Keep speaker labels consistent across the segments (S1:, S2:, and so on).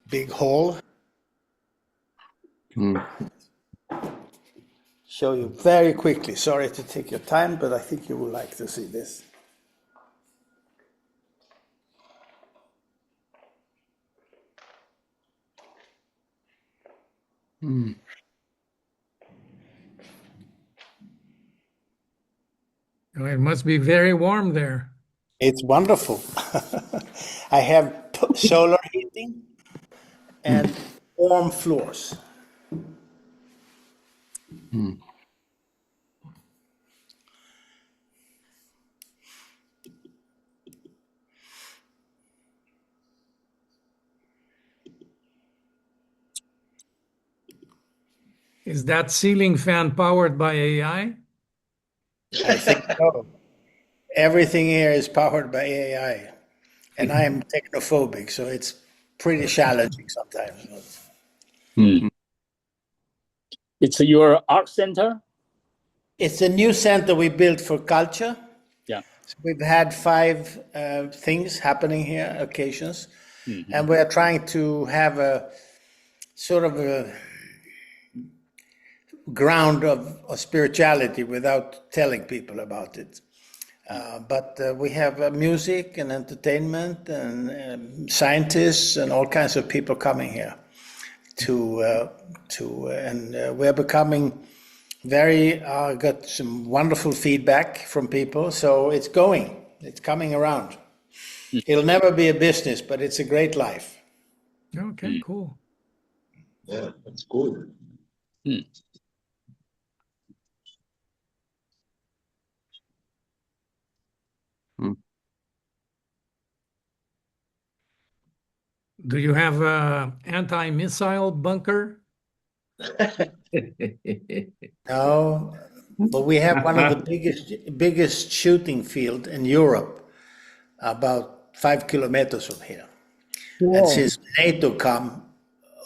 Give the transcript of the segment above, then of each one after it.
S1: big hall. Show you very quickly. Sorry to take your time, but I think you will like to see this.
S2: Oh, it must be very warm there.
S1: It's wonderful. I have solar heating and warm floors.
S2: Is that ceiling fan powered by AI?
S1: I think so. Everything here is powered by AI, and I am technophobic, so it's pretty challenging sometimes.
S3: It's your art center?
S1: It's a new center we built for culture.
S3: Yeah.
S1: So we've had 5 things happening here, occasions, and we're trying to have a sort of a ground of spirituality without telling people about it. But we have music and entertainment and scientists and all kinds of people coming here and we're becoming very got some wonderful feedback from people. So it's coming around. It'll never be a business, but it's a great life.
S2: Okay, cool.
S4: Yeah, that's cool.
S2: Do you have a anti-missile bunker?
S1: No, but we have one of the biggest shooting field in Europe, about 5 kilometers from here. And since NATO come,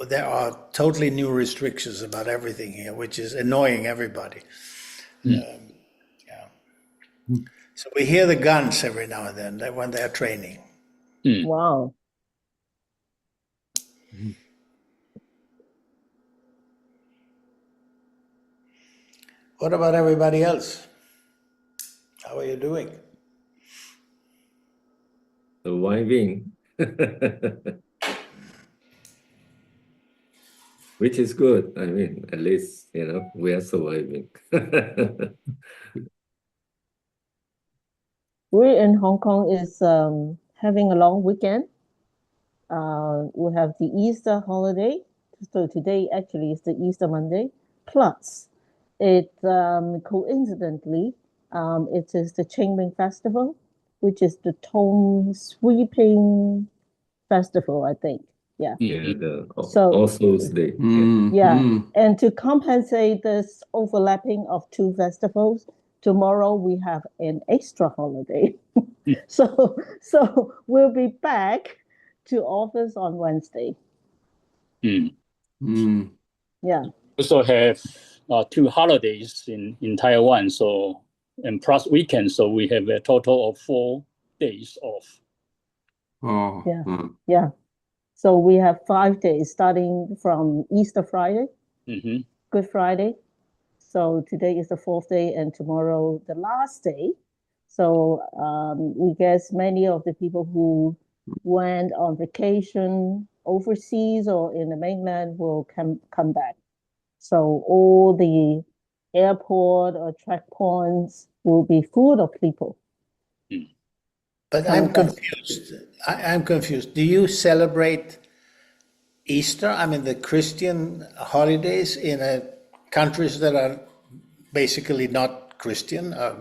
S1: there are totally new restrictions about everything here, which is annoying everybody. So we hear the guns every now and then when they're training.
S5: Wow.
S1: What about everybody else? How are you doing?
S4: Surviving. Which is good. I mean, at least, we are surviving.
S5: We in Hong Kong is having a long weekend. We have the Easter holiday. So today actually is the Easter Monday. Plus, it coincidentally, it is the Qingming Festival, which is the tone sweeping festival, I think. Yeah.
S4: Yeah,
S5: So-
S4: All Souls Day.
S5: Yeah. And to compensate this overlapping of 2 festivals, tomorrow we have an extra holiday. So we'll be back to office on Wednesday. Yeah.
S3: Also have 2 holidays in Taiwan, and plus weekend, so we have a total of 4 days off.
S4: Oh.
S5: Yeah. Yeah. So we have 5 days starting from Easter Friday, Good Friday. So today is the 4th day and tomorrow the last day. So we guess many of the people who went on vacation overseas or in the mainland will come back. So all the airport or checkpoints will be full of people.
S1: But I'm confused. I'm confused. Do you celebrate Easter? I mean, the Christian holidays in countries that are basically not Christian, are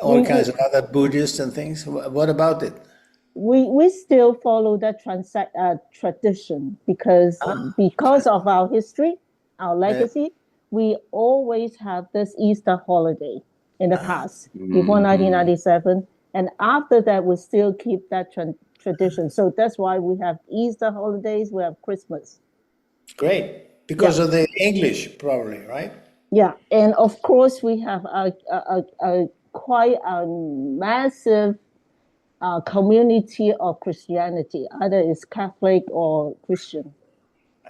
S1: all kinds of other Buddhists and things. What about it?
S5: We still follow that tradition because of our history, our legacy. We always have this Easter holiday in the past, before 1997. And after that, we still keep that tradition. So that's why we have Easter holidays, we have Christmas.
S1: Great. Because of the English, probably, right?
S5: Yeah. And of course, we have a quite a massive community of Christianity, either it's Catholic or Christian.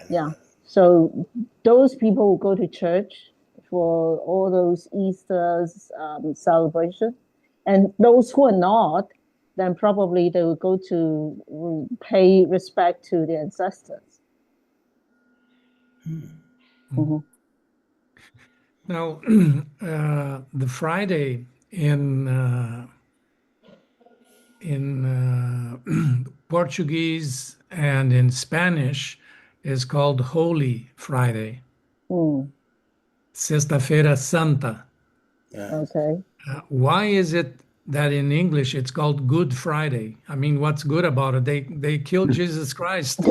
S5: Yeah. So those people who go to church for all those Easter's celebration, and those who are not, then probably they will go to pay respect to the ancestors. Mm-hmm.
S2: Now, the Friday in Portuguese and in Spanish is called Holy Friday. Sexta-feira Santa.
S5: Okay.
S2: Why is it that in English it's called Good Friday? I mean, what's good about it? They killed Jesus Christ.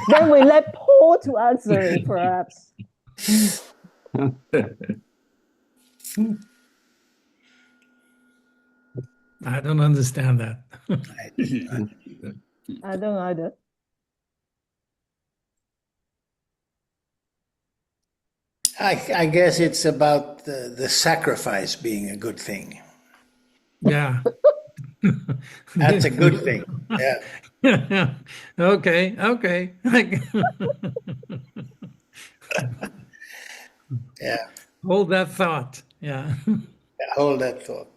S5: Then we let Paul to answer it, perhaps.
S2: I don't understand that.
S5: I don't either.
S1: I guess it's about the sacrifice being a good thing.
S2: Yeah.
S1: That's a good thing. Yeah.
S2: Okay.
S1: Yeah.
S2: Hold that thought. Yeah.
S1: Hold that thought.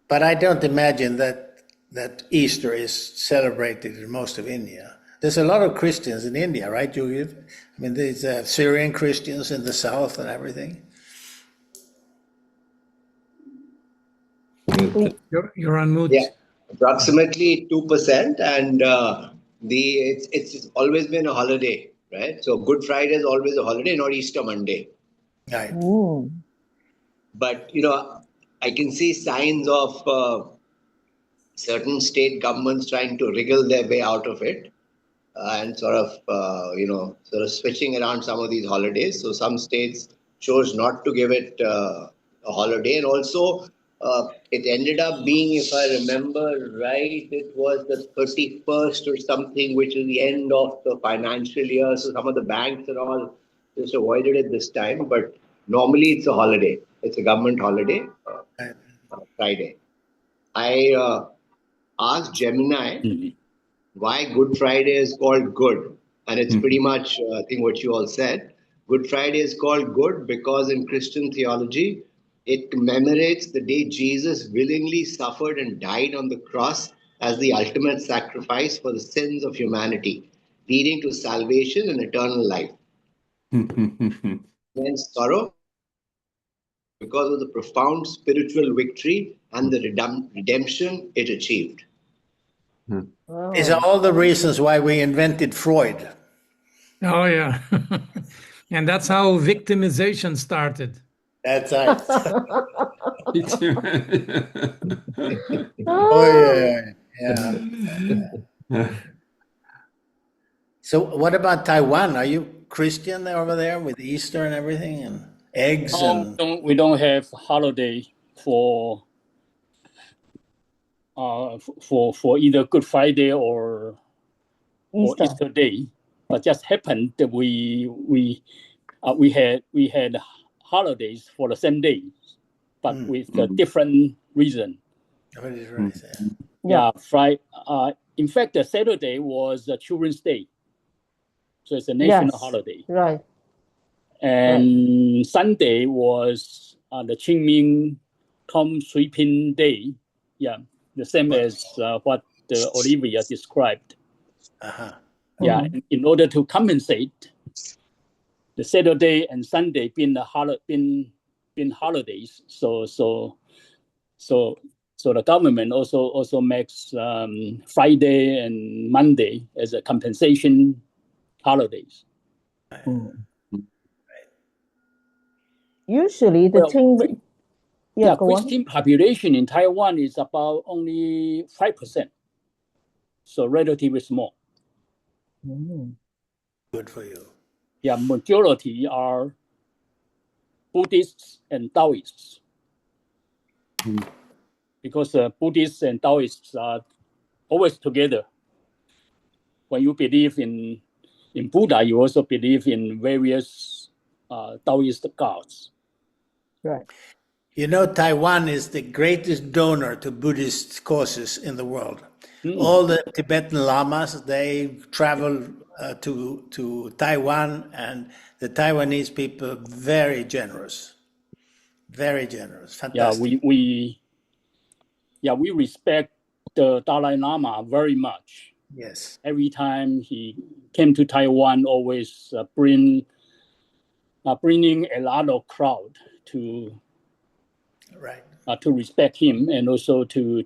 S1: But I don't imagine that Easter is celebrated in most of India. There's a lot of Christians in India, right, Juliet? I mean, there's Syrian Christians in the south and everything.
S2: You're on mute.
S6: Yeah, approximately 2%, and it's always been a holiday, right? So Good Friday is always a holiday, not Easter Monday.
S1: Right.
S5: Ooh.
S6: But I can see signs of certain state governments trying to wriggle their way out of it, and sort of switching around some of these holidays. So some states chose not to give it a holiday, and also it ended up being, if I remember right, it was the 31st or something, which is the end of the financial year. So some of the banks and all just avoided it this time. But normally it's a holiday. It's a government holiday, Friday. I asked Gemini why Good Friday is called good. And it's pretty much, I think, what you all said. Good Friday is called good because in Christian theology, it commemorates the day Jesus willingly suffered and died on the cross as the ultimate sacrifice for the sins of humanity, leading to salvation and eternal life. Then sorrow, because of the profound spiritual victory and the redemption it achieved.
S1: These are all the reasons why we invented Freud.
S2: Oh, yeah. And that's how victimization started.
S1: That's right.
S5: Oh,
S1: yeah. So what about Taiwan? Are you Christian over there with Easter and everything and eggs and?
S3: We don't have holiday for either Good Friday or Easter Day, but just happened that we had holidays for the same day, but with a different reason.
S5: Yeah.
S3: Friday. In fact, the Saturday was Children's Day, so it's a national holiday.
S5: Right.
S3: And Sunday was the Qingming Tomb Sweeping Day. Yeah, the same as what Olivia described. Yeah, in order to compensate, the Saturday and Sunday being holidays. So the government also makes Friday and Monday as a compensation holidays.
S5: Usually the thing.
S3: Yeah,
S5: go
S3: Christian
S5: on.
S3: population in Taiwan is about only 5%, so relatively small.
S1: Good for you.
S3: Yeah, majority are Buddhists and Taoists. Because Buddhists and Taoists are always together. When you believe in Buddha, you also believe in various Taoist gods.
S5: Right.
S1: You know, Taiwan is the greatest donor to Buddhist causes in the world. All the Tibetan lamas, they travel to Taiwan, and the Taiwanese people very generous, fantastic.
S3: we respect the Dalai Lama very much.
S1: Yes.
S3: Every time he came to Taiwan, always bringing a lot of crowd to
S1: Right.
S3: To respect him, and also to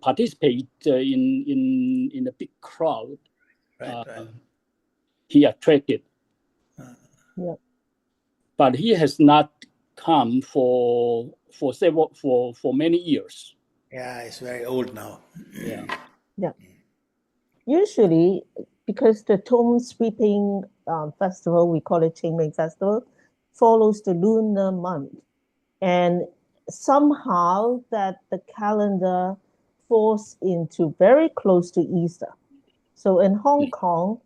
S3: participate in the big crowd.
S1: Right.
S3: He attracted.
S5: Yeah.
S3: But he has not come for many years.
S1: Yeah, he's very old now.
S3: Yeah.
S5: Usually, because the tomb sweeping festival, we call it Qingming Festival, follows the lunar month. And somehow that the calendar falls into very close to Easter. So in Hong Kong,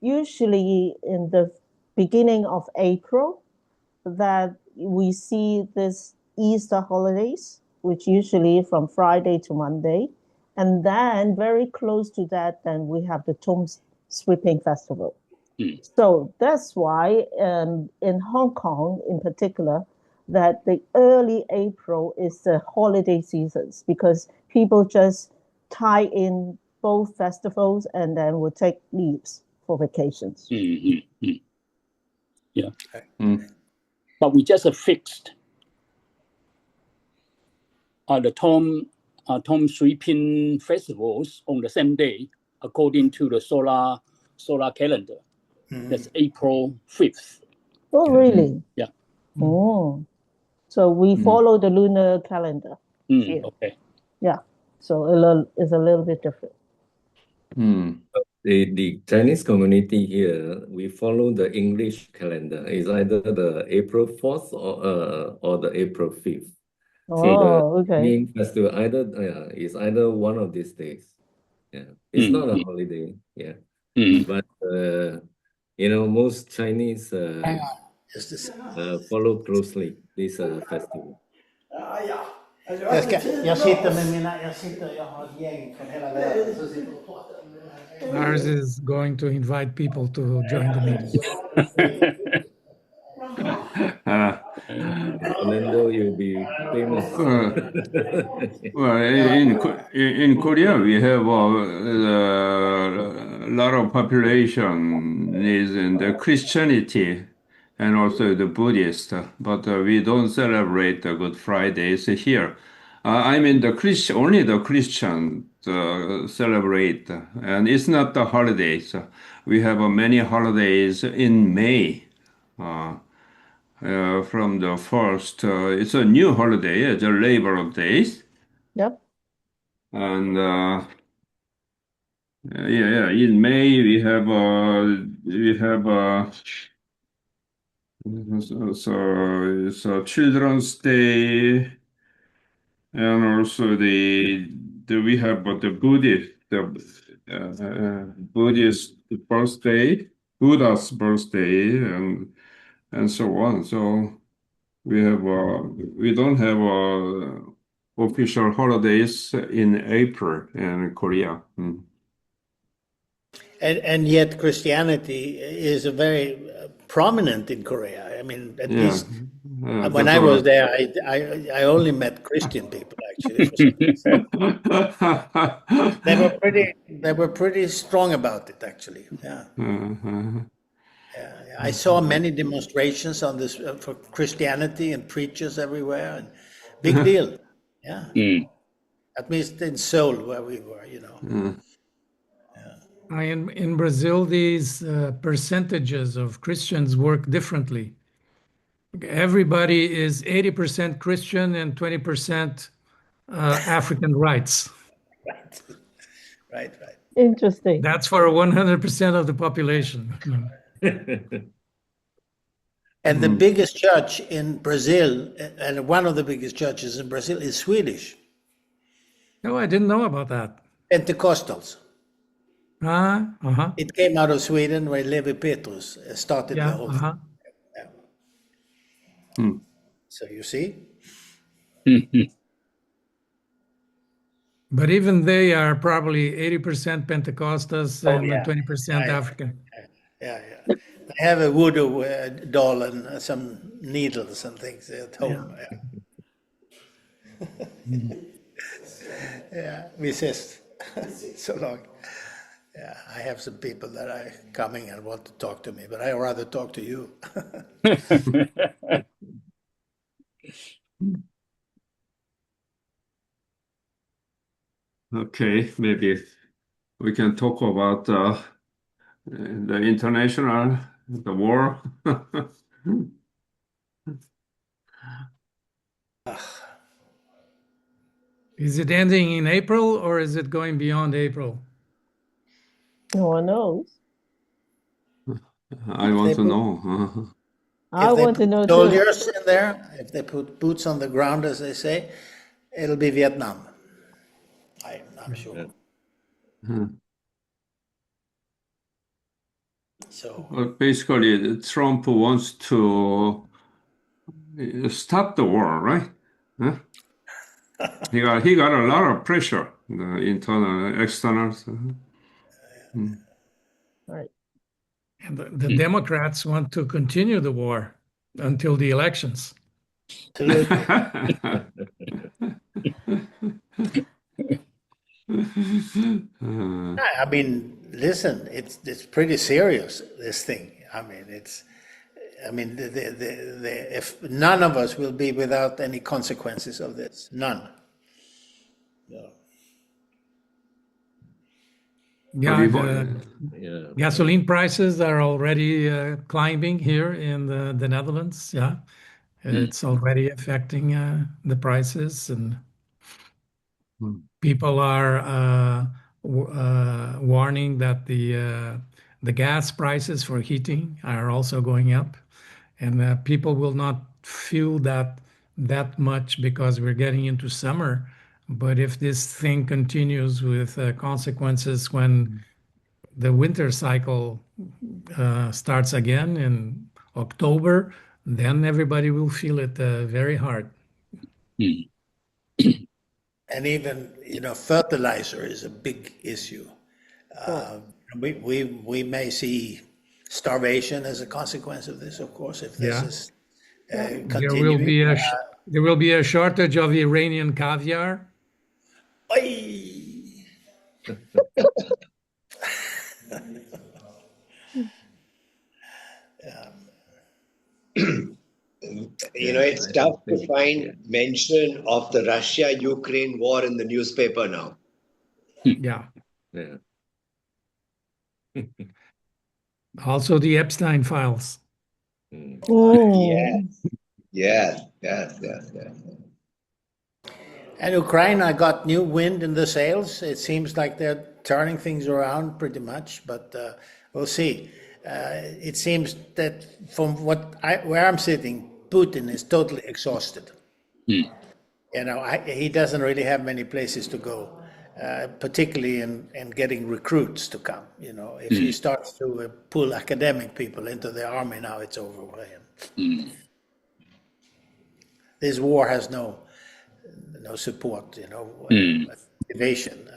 S5: usually in the beginning of April, that we see this Easter holidays, which usually from Friday to Monday. And then very close to that, then we have the Tomb Sweeping Festival. So that's why in Hong Kong in particular, that the early April is the holiday seasons, because people just tie in both festivals and then will take leaves for vacations.
S3: Yeah. But we just fixed the tomb sweeping festivals on the same day according to the solar calendar. That's April 5th.
S5: Oh, really?
S3: Yeah.
S5: Oh, so we follow the lunar calendar.
S3: Okay.
S5: Yeah, so it's a little bit different.
S4: The Chinese community here, we follow the English calendar. It's either the April 4th or the April 5th. So the
S5: Okay.
S4: Ming festival is either one of these days. Yeah, it's not a holiday. Yeah, but most Chinese follow closely this festival.
S1: Jag har ett gäng från hela världen som sitter och pratar.
S2: Lars is going to invite people to join the meeting.
S4: Orlando, you'll be famous.
S7: Well, in Korea, we have a lot of population is in the Christianity and also the Buddhist, but we don't celebrate the Good Fridays here. I mean, only the Christians celebrate, and it's not the holidays. We have many holidays in May. From the first, it's a new holiday, the Labor Days.
S5: Yep.
S7: And in May we have so it's a Children's Day, and also we have the Buddhist birthday, Buddha's birthday, and so on. So we don't have official holidays in April in Korea.
S1: And yet Christianity is a very prominent in Korea. I mean, at least when I was there, I only met Christian people actually. They were pretty strong about it actually. Yeah. I saw many demonstrations on this for Christianity and preachers everywhere, and big deal. Yeah. At least in Seoul where we were,
S2: In Brazil, these percentages of Christians work differently. Everybody is 80% Christian and 20% African rights.
S1: Right.
S5: Interesting.
S2: That's for 100% of the population.
S1: And the biggest church in Brazil, and one of the biggest churches in Brazil, is Swedish.
S2: Oh, I didn't know about that.
S1: Pentecostals.
S2: Uh-huh.
S1: It came out of Sweden where Levi Petrus started the whole thing. So you see?
S2: But even they are probably 80% Pentecostals
S1: Oh,
S2: and
S1: yeah.
S2: 20%
S1: Yeah,
S2: African.
S1: yeah. They have a voodoo doll and some needles and things at home. Yeah, we resist so long. Yeah, I have some people that are coming and want to talk to me, but I rather talk to you.
S7: Okay, maybe we can talk about the international, the war.
S2: Is it ending in April or is it going beyond April?
S5: No one knows.
S7: I want to know.
S5: I
S1: If they
S5: want to
S1: put
S5: know too.
S1: soldiers in there, if they put boots on the ground, as they say, it'll be Vietnam. I'm sure. So
S7: Well, basically, Trump wants to stop the war, right? Huh? He got a lot of pressure, the internal, external.
S5: Right.
S2: And the Democrats want to continue the war until the elections.
S1: absolutely. I mean, listen, it's pretty serious, this thing. I mean, if none of us will be without any consequences of this, none. No.
S7: But
S2: Yeah, the
S4: Yeah.
S2: gasoline prices are already climbing here in the Netherlands. Yeah, it's already affecting the prices, and people are warning that the gas prices for heating are also going up, and people will not feel that much because we're getting into summer. But if this thing continues with consequences when the winter cycle starts again in October, then everybody will feel it very hard.
S1: And even, fertilizer is a big issue.
S5: Right.
S1: We may see starvation as a consequence of this, of course, if this
S2: Yeah.
S1: is
S2: There will
S1: continuing.
S2: be there will be a shortage of Iranian caviar.
S1: Oy!
S6: It's
S4: I
S6: tough to
S4: think,
S6: find mention of the Russia-Ukraine war in the newspaper now.
S2: Yeah.
S4: yeah.
S2: Also the Epstein files.
S6: Yes, yes, yes, yes, yes.
S1: And Ukraine, I got new wind in the sails. It seems like they're turning things around pretty much, but we'll see. It seems that from where I'm sitting, Putin is totally exhausted. He doesn't really have many places to go, particularly in getting recruits to come. If he starts to pull academic people into the army now, it's over for him. This war has no support, motivation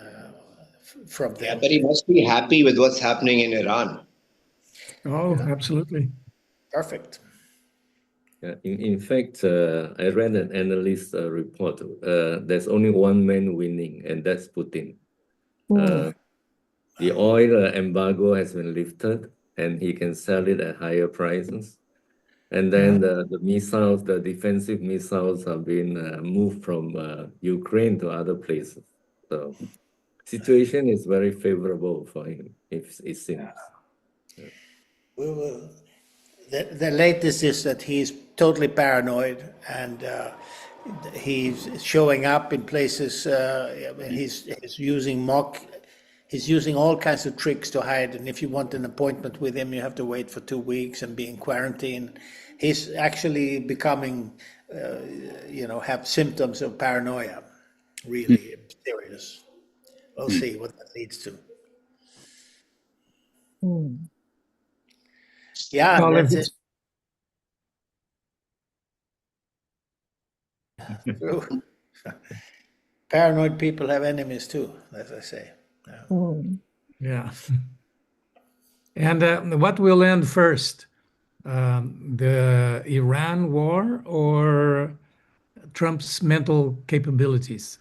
S1: from
S6: Yeah,
S1: them.
S6: but he must be happy with what's happening in Iran.
S2: Oh, absolutely.
S1: Perfect.
S4: Yeah, in fact, I read an analyst report. There's only one man winning, and that's Putin. The oil embargo has been lifted, and he can sell it at higher prices. And then the missiles, the defensive missiles, have been moved from Ukraine to other places. So, situation is very favorable for him, if it seems.
S1: We will. The latest is that he's totally paranoid and he's showing up in places. He's using all kinds of tricks to hide. And if you want an appointment with him, you have to wait for 2 weeks and be in quarantine. He's actually becoming, have symptoms of paranoia. Really serious. We'll see what that leads to. Yeah,
S2: Well, if
S1: that's it.
S2: it's
S1: True. Paranoid people have enemies too, as I say. Yeah.
S5: Mm.
S2: Yeah. And what will end first? The Iran war or Trump's mental capabilities?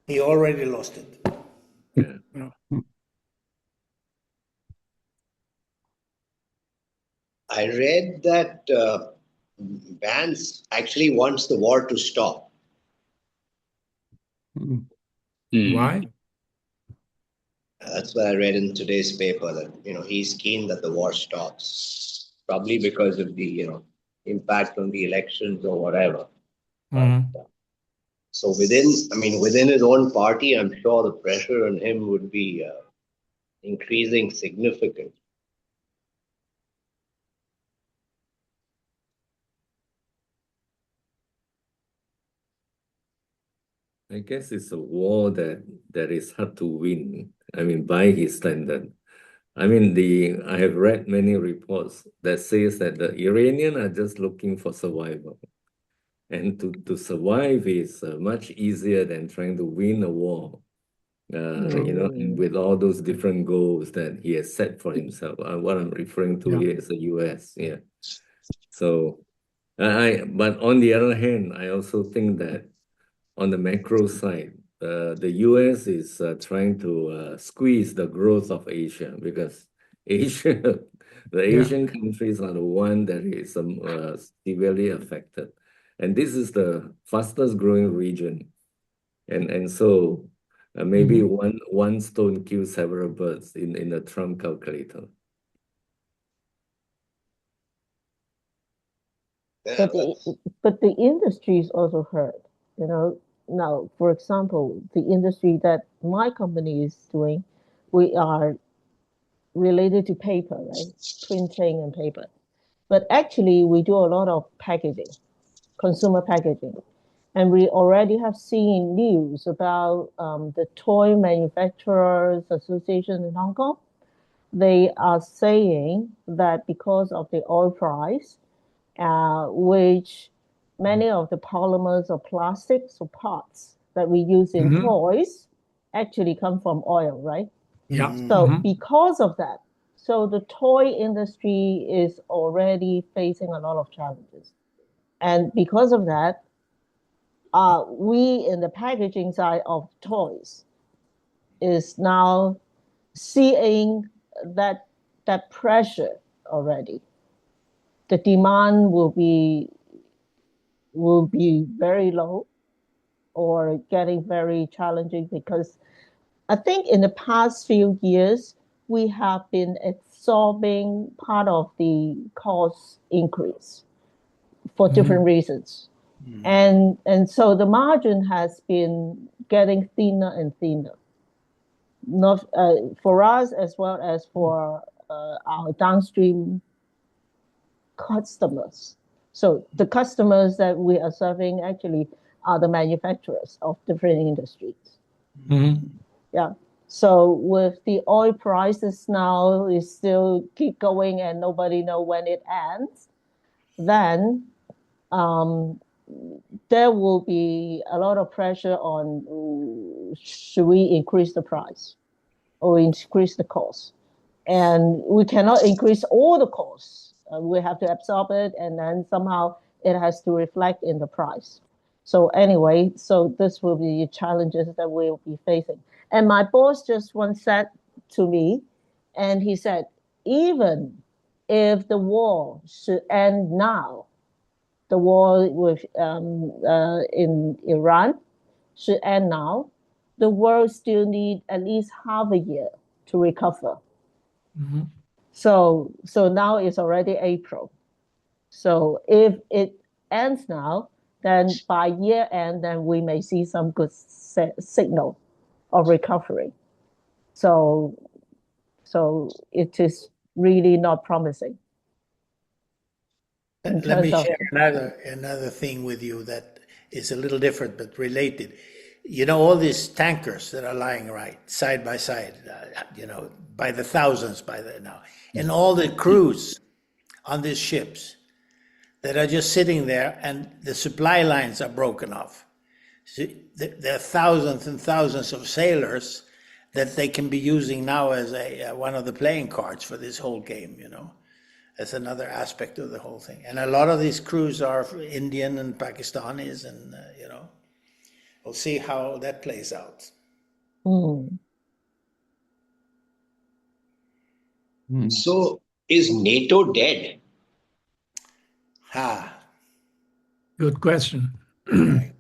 S1: He already lost it.
S4: Yeah.
S2: Yeah.
S6: I read that Vance actually wants the war to stop.
S2: Why?
S6: That's what I read in today's paper, that he's keen that the war stops, probably because of the impact on the elections or whatever.
S2: Mhm.
S6: So within his own party, I'm sure the pressure on him would be increasing significantly.
S4: I guess it's a war that is hard to win. I mean, by his standard. I mean, I have read many reports that says that the Iranian are just looking for survival. And to survive is much easier than trying to win a war. And with all those different goals that he has set for himself. What I'm referring to
S2: Yeah.
S4: here is the US. Yeah. So, but on the other hand, I also think that on the macro side, the US is trying to squeeze the growth of Asia, because Asia, the
S2: Yeah.
S4: Asian countries are the one that is severely affected. And this is the fastest growing region. And so maybe one stone kills several birds in the Trump calculator.
S6: Yeah,
S5: But the industry is also hurt. Now, for example, the industry that my company is doing, we are related to paper, right? Printing and paper. But actually, we do a lot of packaging, consumer packaging. And we already have seen news about the Toy Manufacturers Association in Hong Kong. They are saying that because of the oil price, which many of the polymers or plastics or parts that we use in toys actually come from oil, right?
S2: Yeah.
S5: So because of that, so the toy industry is already facing a lot of challenges. And because of that, we in the packaging side of toys is now seeing that pressure already. The demand will be very low or getting very challenging, because I think in the past few years we have been absorbing part of the cost increase for different reasons. And so the margin has been getting thinner and thinner, not for us as well as for our downstream customers. So the customers that we are serving actually are the manufacturers of different industries. Yeah. So with the oil prices now is still keep going and nobody know when it ends, then there will be a lot of pressure on should we increase the price or increase the cost. And we cannot increase all the costs. We have to absorb it, and then somehow it has to reflect in the price. So anyway, so this will be challenges that we'll be facing. And my boss just once said to me, and he said, even if the war should end now, the war with in Iran should end now, the world still need at least half a year to recover. So now it's already April. So if it ends now, then by year end, then we may see some good signal of recovery. So it is really not promising.
S1: Let me share another thing with you that is a little different but related. All these tankers that are lying right side by side, by the thousands by the now, and all the crews on these ships, that are just sitting there, and the supply lines are broken off. So there are thousands and thousands of sailors that they can be using now as one of the playing cards for this whole game, you know. That's another aspect of the whole thing. And a lot of these crews are Indian and Pakistanis, and, you know, we'll see how that plays out.
S5: Mm.
S6: So is NATO dead?
S1: Ha.
S2: Good question.
S1: Yeah.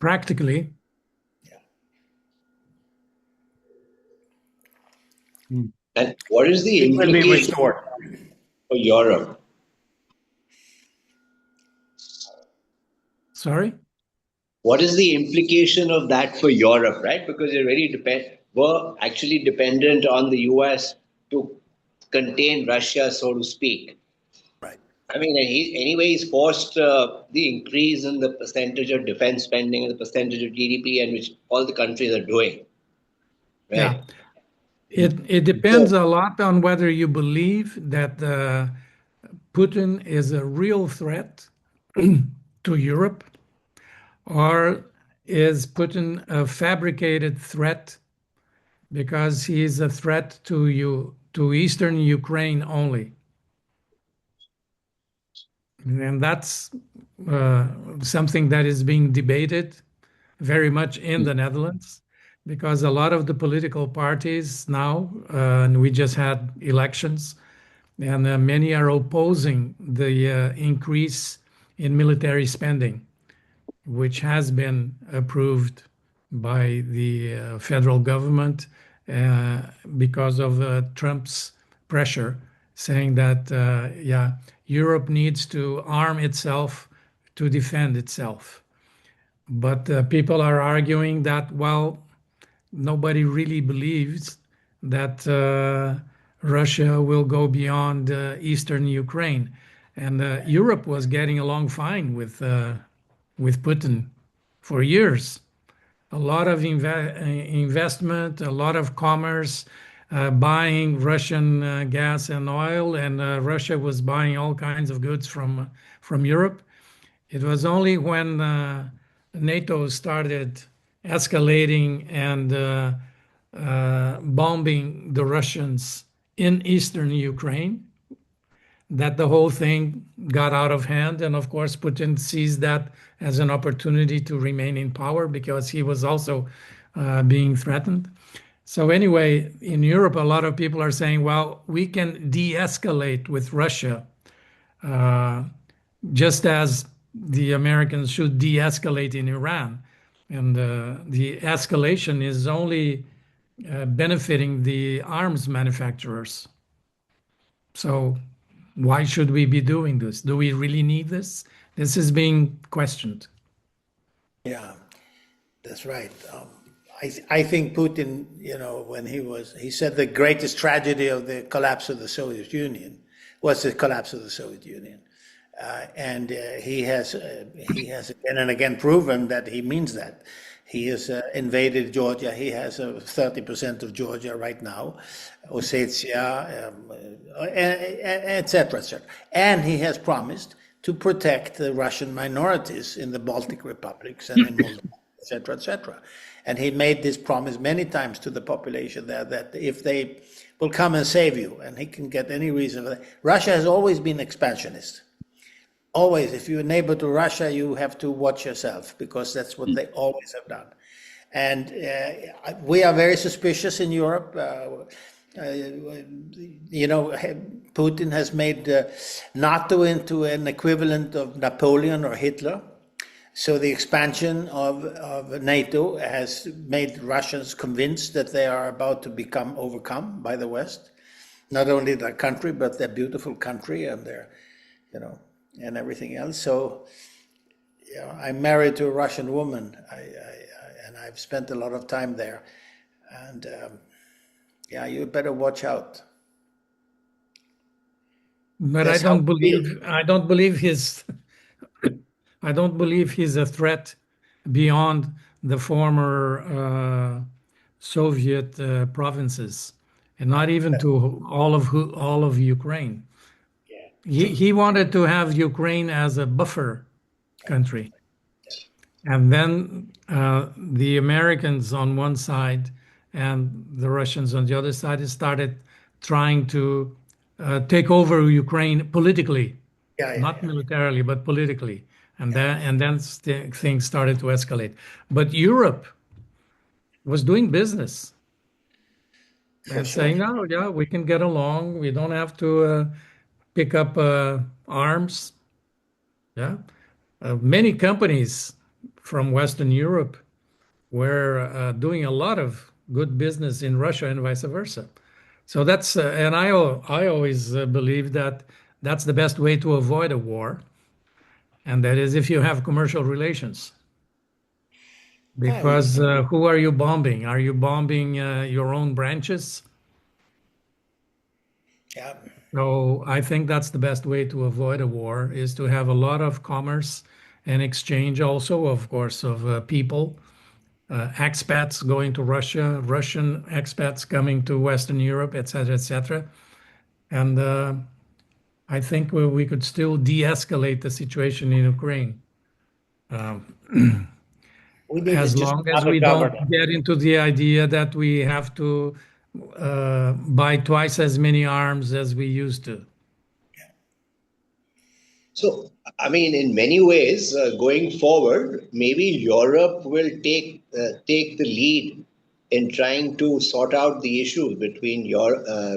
S2: Practically,
S6: And what is the
S1: It will be
S6: implication
S1: restored.
S6: for Europe?
S2: sorry?
S6: What is the implication of that for Europe, right? Because they were actually dependent on the US to contain Russia, so to speak.
S1: Right.
S6: I mean, anyway, he's forced the increase in the percentage of defense spending and the percentage of GDP, and which all the countries are doing. Right?
S2: Yeah. It depends a lot on whether you believe that Putin is a real threat to Europe, or is Putin a fabricated threat because he is a threat to eastern Ukraine only. And that's something that is being debated very much in the Netherlands, because a lot of the political parties now, and we just had elections, and many are opposing the increase in military spending, which has been approved by the federal government because of Trump's pressure, saying that, yeah, Europe needs to arm itself to defend itself. But people are arguing that, well, nobody really believes that Russia will go beyond eastern Ukraine. And Europe was getting along fine with Putin for years. A lot of investment, a lot of commerce, buying Russian gas and oil, and Russia was buying all kinds of goods from Europe. It was only when NATO started escalating and bombing the Russians in eastern Ukraine that the whole thing got out of hand. And of course, Putin sees that as an opportunity to remain in power because he was also being threatened. So anyway, in Europe, a lot of people are saying, well, we can de-escalate with Russia, just as the Americans should de-escalate in Iran. And the escalation is only benefiting the arms manufacturers. So why should we be doing this? Do we really need this? This is being questioned.
S1: Yeah, that's right. I think Putin, you know, when he said the greatest tragedy of the collapse of the Soviet Union was the collapse of the Soviet Union. And he has again and again proven that he means that. He has invaded Georgia. He has 30% of Georgia right now, Ossetia, etc., etc. And he has promised to protect the Russian minorities in the Baltic republics and in Moldova, etc., etc. And he made this promise many times to the population there that if they will come and save you, and he can get any reason for that. Russia has always been expansionist. Always, if you're a neighbor to Russia, you have to watch yourself, because that's what they always have done. And we are very suspicious in Europe. You know, Putin has made NATO into an equivalent of Napoleon or Hitler. So the expansion of NATO has made Russians convinced that they are about to become overcome by the West. Not only their country, but their beautiful country and their, you know, and everything else. So, you know, I'm married to a Russian woman, and I've spent a lot of time there. And yeah, you better watch out.
S2: But
S1: That's
S2: I don't believe he's a threat beyond the former Soviet provinces, and not even to all of Ukraine. He wanted to have Ukraine as a buffer country. And then the Americans on one side and the Russians on the other side started trying to take over Ukraine politically, not militarily, but politically. And then things started to escalate. But Europe was doing business and saying, "No, yeah, we can get along. We don't have to pick up arms." Yeah, many companies from Western Europe were doing a lot of good business in Russia and vice versa. So that's and I always believe that that's the best way to avoid a war, and that is if you have commercial relations. Because who are you bombing? Are you bombing your own branches?
S1: Yeah.
S2: So I think that's the best way to avoid a war is to have a lot of commerce and exchange also, of course, of people, expats going to Russia, Russian expats coming to Western Europe, etc., etc. And I think we could still de-escalate the situation in Ukraine.
S1: We need
S2: As
S1: just
S2: long as
S1: another
S2: we
S1: governor.
S2: don't get into the idea that we have to buy twice as many arms as we used to.
S6: So, I mean, in many ways, going forward, maybe Europe will take the lead in trying to sort out the issue between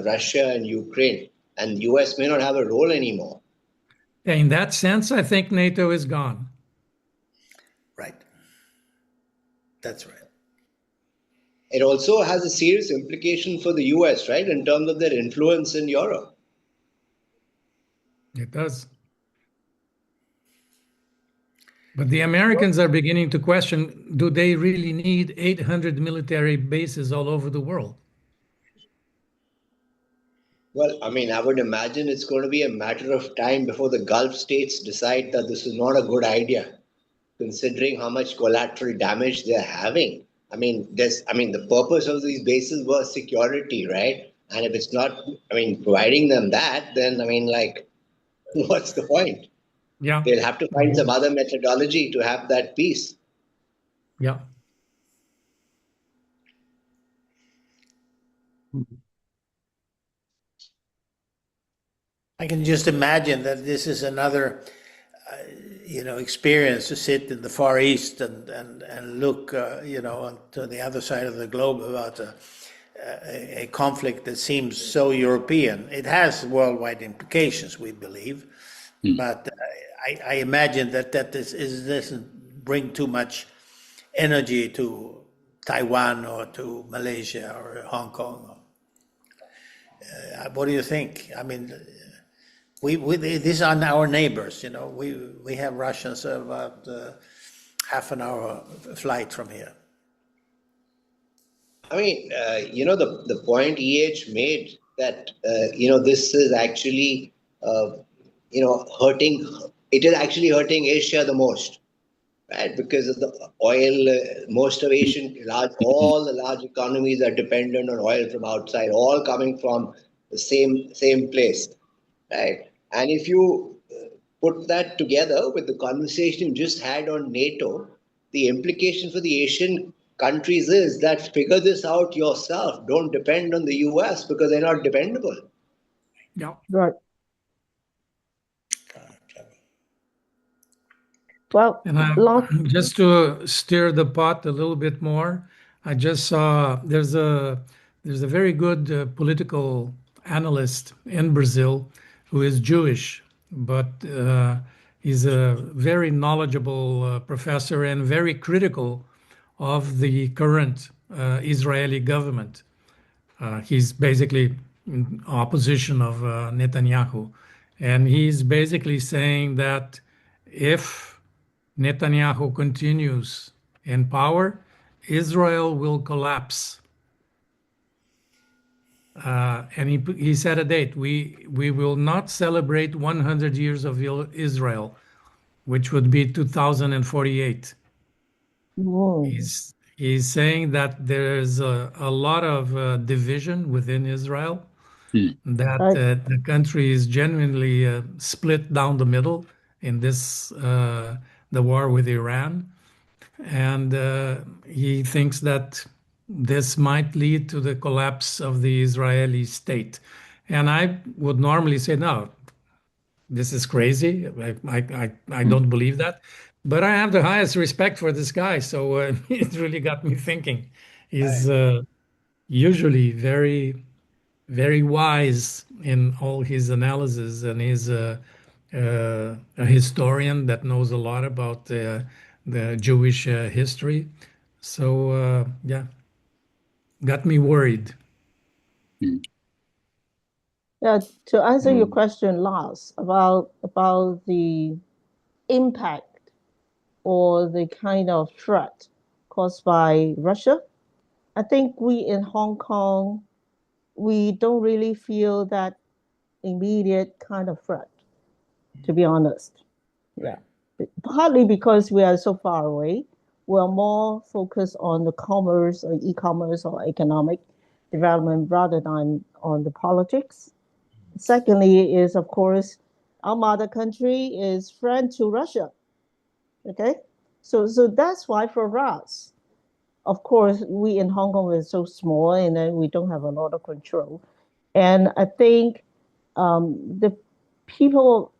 S6: Russia and Ukraine, and US may not have a role anymore.
S2: In that sense, I think NATO is gone.
S1: Right. That's right.
S6: It also has a serious implication for the US, right, in terms of their influence in Europe.
S2: It does. But the Americans are beginning to question, do they really need 800 military bases all over the world?
S6: Well, I mean, I would imagine it's going to be a matter of time before the Gulf states decide that this is not a good idea, considering how much collateral damage they're having. The purpose of these bases was security, right? And if it's not, providing them that, then, what's the point?
S2: Yeah.
S6: They'll have to find some other methodology to have that peace.
S2: Yeah.
S1: I can just imagine that this is another, experience to sit in the Far East and look, to the other side of the globe about a conflict that seems so European. It has worldwide implications, we believe, but I imagine that doesn't bring too much energy to Taiwan or to Malaysia or Hong Kong. What do you think? I mean, these are our neighbors. We have Russians about half an hour flight from here.
S6: The point EH made that this is actually hurting. It is actually hurting Asia the most, right? Because of the oil. Most of all the large economies are dependent on oil from outside, all coming from the same place, right? And if you put that together with the conversation you just had on NATO, the implication for the Asian countries is that figure this out yourself. Don't depend on the US because they're not dependable.
S2: Yeah.
S5: Right. Well,
S2: just to stir the pot a little bit more, I just saw there's a very good political analyst in Brazil who is Jewish, but he's a very knowledgeable professor and very critical of the current Israeli government. He's basically in opposition of Netanyahu, and he's basically saying that if Netanyahu continues in power, Israel will collapse. And he set a date. We will not celebrate 100 years of Israel, which would be 2048. He's saying that there's a lot of division within Israel, that
S5: Right.
S2: the country is genuinely split down the middle in this the war with Iran, and he thinks that this might lead to the collapse of the Israeli state. And I would normally say, no, this is crazy. I don't believe that. But I have the highest respect for this guy. So it really got me thinking. He's usually very, very wise in all his analysis, and he's a historian that knows a lot about the Jewish history. So, yeah, got me worried.
S5: Yeah, to answer your question last about the impact or the kind of threat caused by Russia, I think we in Hong Kong, we don't really feel that immediate kind of threat, to be honest. Yeah. Partly because we are so far away. We're more focused on the commerce or e-commerce or economic development rather than on the politics. Secondly, is of course our mother country is friend to Russia. Okay, so that's why for us, of course, we in Hong Kong are so small and then we don't have a lot of control. And I think the people's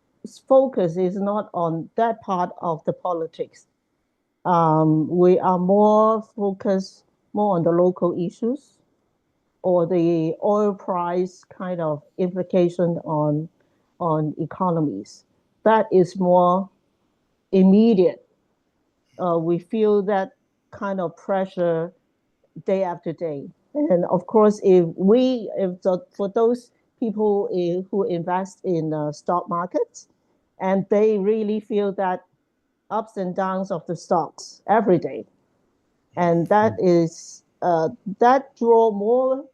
S5: focus is not on that part of the politics. We are more focused more on the local issues or the oil price kind of implication on economies. That is more immediate. We feel that kind of pressure day after day. And of course, for those people who invest in stock markets, and they really feel that ups and downs of the stocks every day, and that draw more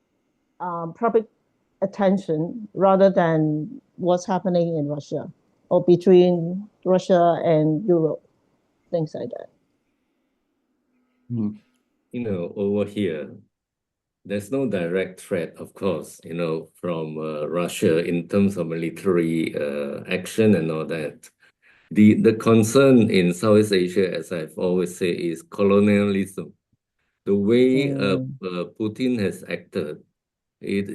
S5: public attention rather than what's happening in Russia or between Russia and Europe, things like that.
S4: Over here, there's no direct threat, of course, from Russia in terms of military action and all that. The concern in Southeast Asia, as I've always said, is colonialism. The way Putin has acted, it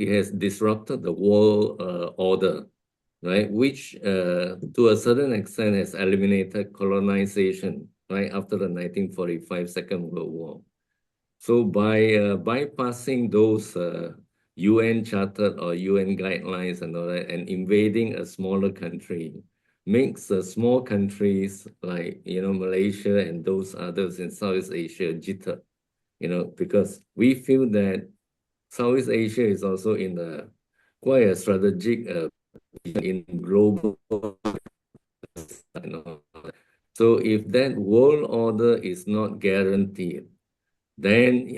S4: has disrupted the world order, right? Which to a certain extent has eliminated colonization, right, after the 1945 Second World War. So by bypassing those UN chartered or UN guidelines and all that, and invading a smaller country, makes small countries like Malaysia and those others in Southeast Asia jitter, because we feel that Southeast Asia is also in quite a strategic in global. So if that world order is not guaranteed, then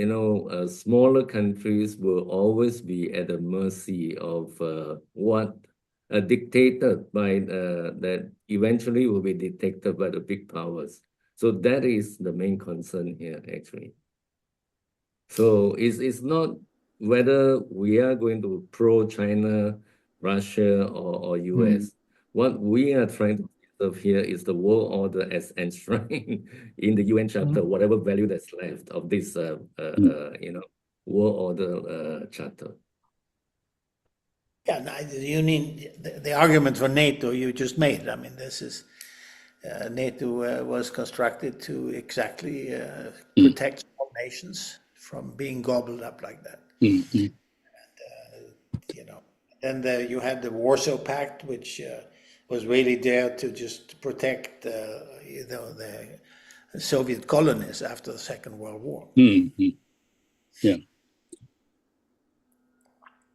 S4: smaller countries will always be at the mercy of what dictated by that eventually will be dictated by the big powers. So that is the main concern here, actually. So it's not whether we are going to pro-China, Russia, or US. What we are trying to preserve here is the world order as enshrined in the UN Charter, whatever value that's left of this, world order charter.
S1: Yeah, you mean the argument for NATO you just made. I mean, this is NATO was constructed to exactly protect small nations from being gobbled up like that. And, then you had the Warsaw Pact, which was really there to just protect the Soviet colonies after the Second World War.
S3: Yeah.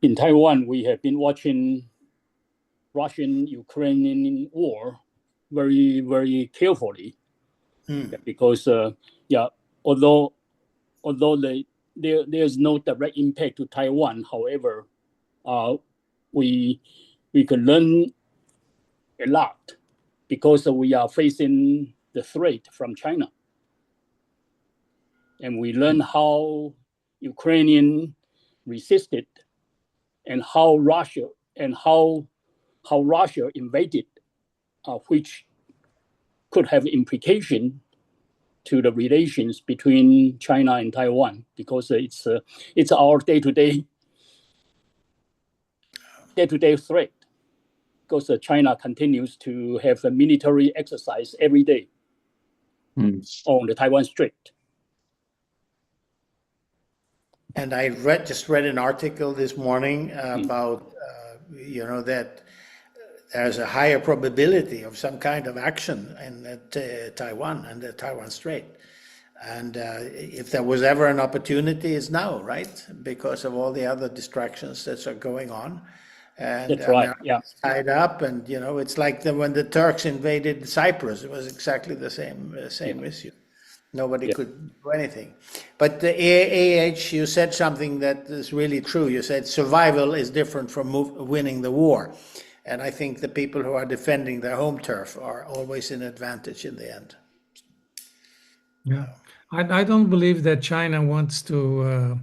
S3: In Taiwan, we have been watching Russian-Ukrainian war very, very carefully, because although there's no direct impact to Taiwan, however, we can learn a lot because we are facing the threat from China, and we learn how Ukrainian resisted and how Russia invaded, which could have implication to the relations between China and Taiwan, because it's our day-to-day threat, because China continues to have a military exercise every day on the Taiwan Strait.
S1: And I just read an article this morning about, that there's a higher probability of some kind of action in Taiwan and the Taiwan Strait. And if there was ever an opportunity, it's now, right? Because of all the other distractions that are going on. And
S3: That's right.
S1: America's tied up, and it's like when the Turks invaded Cyprus, it was exactly the same issue. Nobody could do anything. But the AH, you said something that is really true. You said survival is different from winning the war. And I think the people who are defending their home turf are always in advantage in the end.
S2: Yeah. I don't believe that China wants to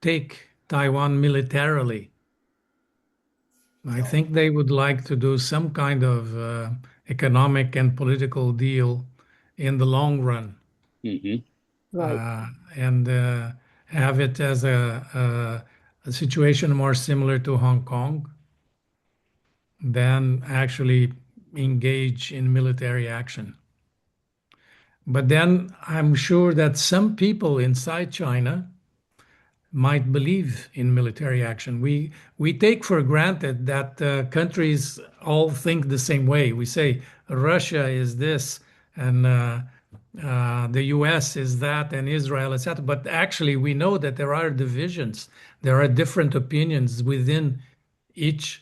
S2: take Taiwan militarily. I think they would like to do some kind of economic and political deal in the long run.
S5: Right.
S2: And have it as a situation more similar to Hong Kong than actually engage in military action. But then I'm sure that some people inside China might believe in military action. We take for granted that countries all think the same way. We say Russia is this, and the U.S. is that, and Israel, etc. But actually, we know that there are divisions. There are different opinions within each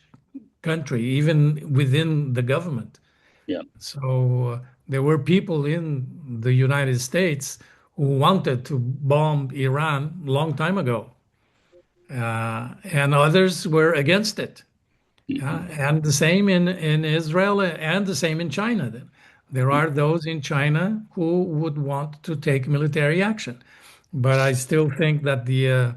S2: country, even within the government.
S3: Yeah.
S2: So there were people in the United States who wanted to bomb Iran a long time ago, and others were against it. And the same in Israel, and the same in China. There are those in China who would want to take military action. But I still think that the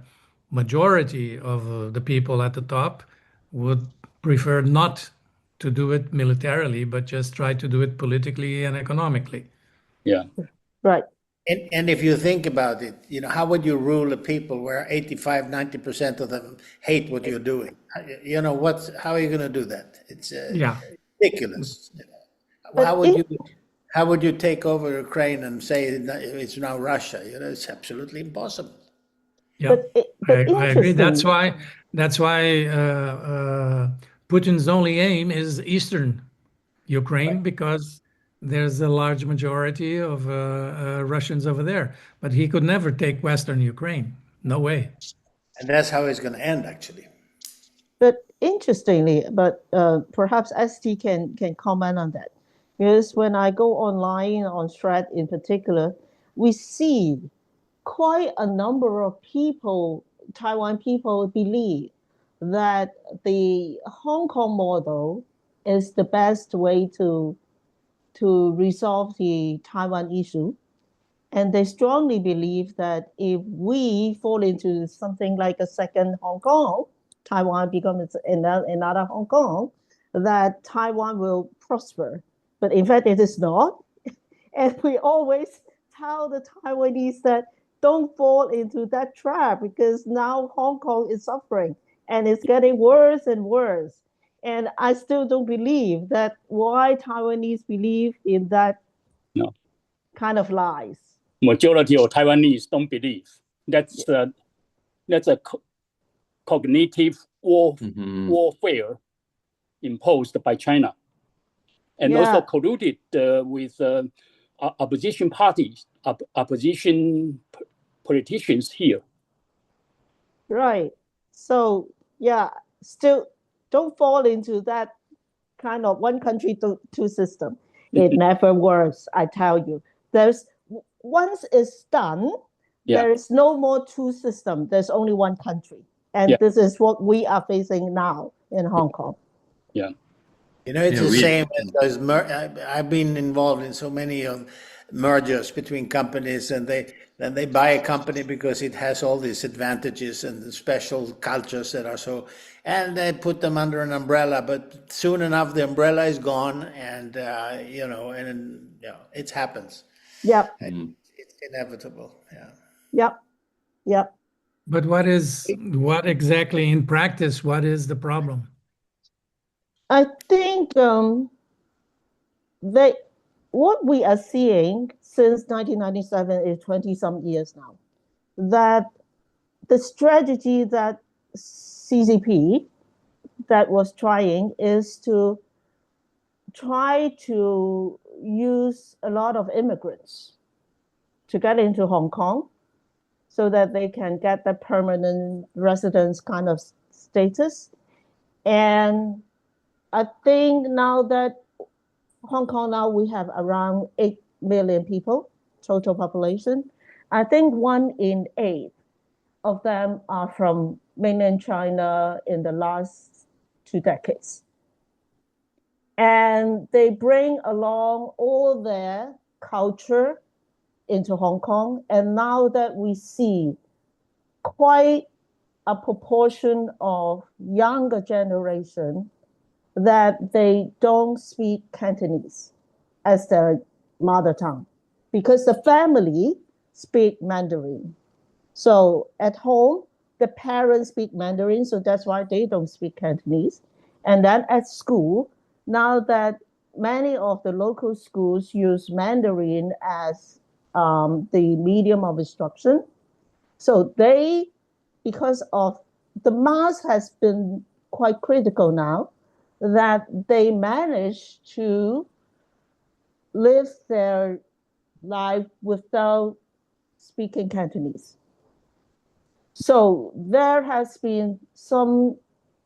S2: majority of the people at the top would prefer not to do it militarily, but just try to do it politically and economically.
S3: Yeah.
S5: Right.
S1: And if you think about it, how would you rule a people where 85, 90% of them hate what you're doing? How are you going to do that? It's ridiculous. How would you take over Ukraine and say it's now Russia? It's absolutely impossible.
S2: Yeah,
S5: But
S2: I agree. That's
S5: interesting.
S2: why Putin's only aim is Eastern Ukraine, because there's a large majority of Russians over there. But he could never take Western Ukraine. No way.
S1: And that's how it's going to end, actually.
S5: But interestingly, perhaps ST can comment on that. Because when I go online on Thread in particular, we see quite a number of people, Taiwan people, believe that the Hong Kong model is the best way to resolve the Taiwan issue. And they strongly believe that if we fall into something like a second Hong Kong, Taiwan becomes another Hong Kong, that Taiwan will prosper. But in fact, it is not. And we always tell the Taiwanese that don't fall into that trap, because now Hong Kong is suffering and it's getting worse and worse. And I still don't believe that why Taiwanese believe in that kind of lies.
S3: Majority of Taiwanese don't believe. That's a cognitive warfare imposed by China, and also colluded with opposition parties, opposition politicians here.
S5: Right. So still don't fall into that kind of one country two system. It never works, I tell you. Once it's done, there is no more two system. There's only one country. And this is what we are facing now in Hong Kong.
S3: Yeah.
S1: It's the same as I've been involved in so many of mergers between companies, and they then they buy a company because it has all these advantages and the special cultures that are so, and they put them under an umbrella. But soon enough, the umbrella is gone, and it happens.
S5: Yep.
S1: It's inevitable. Yeah.
S5: Yep. Yep.
S2: But what exactly in practice, what is the problem?
S5: I think what we are seeing since 1997 is 20 some years now, that the strategy that CCP that was trying is to try to use a lot of immigrants to get into Hong Kong so that they can get the permanent residence kind of status. And I think now that Hong Kong now we have around 8 million people, total population. I think 1 in 8 of them are from mainland China in the last 2 decades. And they bring along all their culture into Hong Kong. And now that we see quite a proportion of younger generation that they don't speak Cantonese as their mother tongue because the family speak Mandarin. So at home, the parents speak Mandarin, so that's why they don't speak Cantonese. And then at school, now that many of the local schools use Mandarin as the medium of instruction, so they, because of the mass has been quite critical now, that they manage to live their life without speaking Cantonese. So there has been some,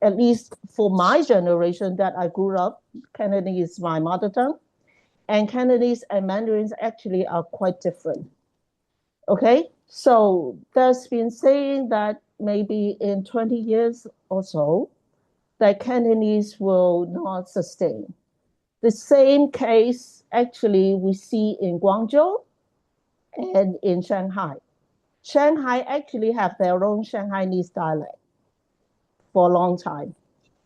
S5: at least for my generation that I grew up, Cantonese is my mother tongue, and Cantonese and Mandarins actually are quite different. Okay, so there's been saying that maybe in 20 years or so, that Cantonese will not sustain. The same case actually we see in Guangzhou and in Shanghai. Shanghai actually have their own Shanghainese dialect for a long time,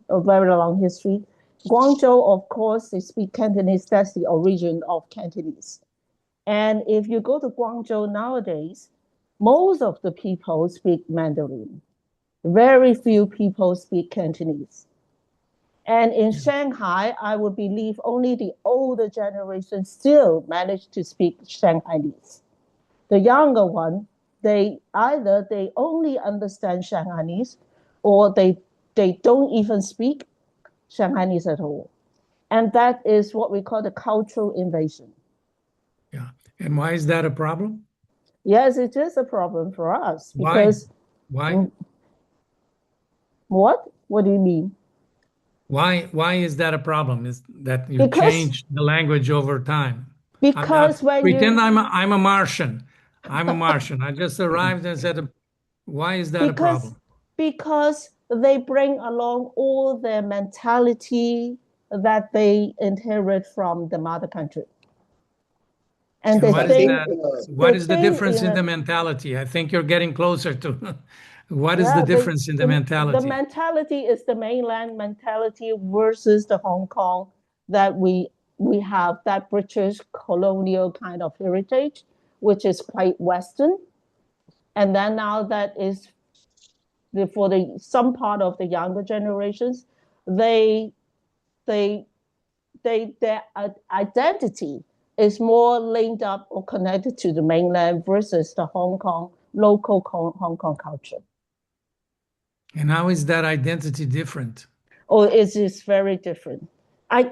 S5: a very long history. Guangzhou, of course, they speak Cantonese. That's the origin of Cantonese. And if you go to Guangzhou nowadays, most of the people speak Mandarin. Very few people speak Cantonese. And in Shanghai, I would believe only the older generation still manage to speak Shanghainese. The younger one, they only understand Shanghainese or they don't even speak Shanghainese at all. And that is what we call the cultural invasion.
S2: Yeah. And why is that a problem?
S5: Yes, it is a problem for us because
S2: Why?
S5: What? What do you mean?
S2: Why is that a problem? Is that you change the language over time?
S5: Because
S2: I'm a Martian. I'm a Martian. I just arrived and said, why is that a problem?
S5: Because they bring along all their mentality that they inherit from the mother country. And they
S2: what is the difference in the mentality? I think you're getting closer to what is the difference in the mentality?
S5: The mentality is the mainland mentality versus the Hong Kong that we have, that British colonial kind of heritage, which is quite Western. And then now that is for some part of the younger generations, their identity is more linked up or connected to the mainland versus the local Hong Kong culture.
S2: And how is that identity different?
S5: Oh, it is very different. I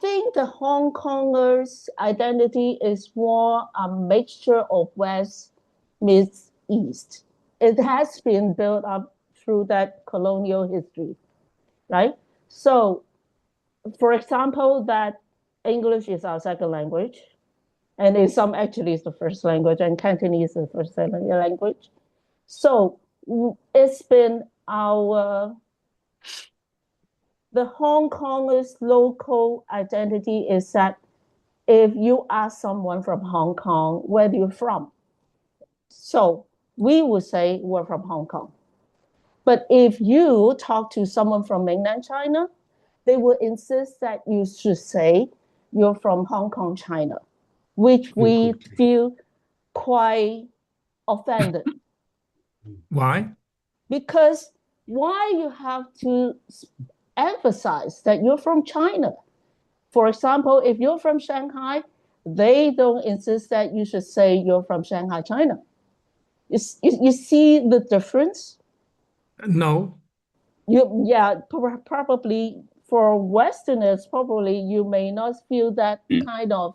S5: think the Hong Kongers' identity is more a mixture of West meets East. It has been built up through that colonial history, right? So, for example, that English is our second language, and in some actually is the first language, and Cantonese is the first language. So it's been the Hong Kongers' local identity is that if you ask someone from Hong Kong, where do you from? So we would say we're from Hong Kong. But if you talk to someone from mainland China, they will insist that you should say you're from Hong Kong, China, which we feel quite offended.
S2: Why?
S5: Because why you have to emphasize that you're from China? For example, if you're from Shanghai, they don't insist that you should say you're from Shanghai, China. You see the difference?
S2: No.
S5: Probably for Westerners, probably you may not feel that kind of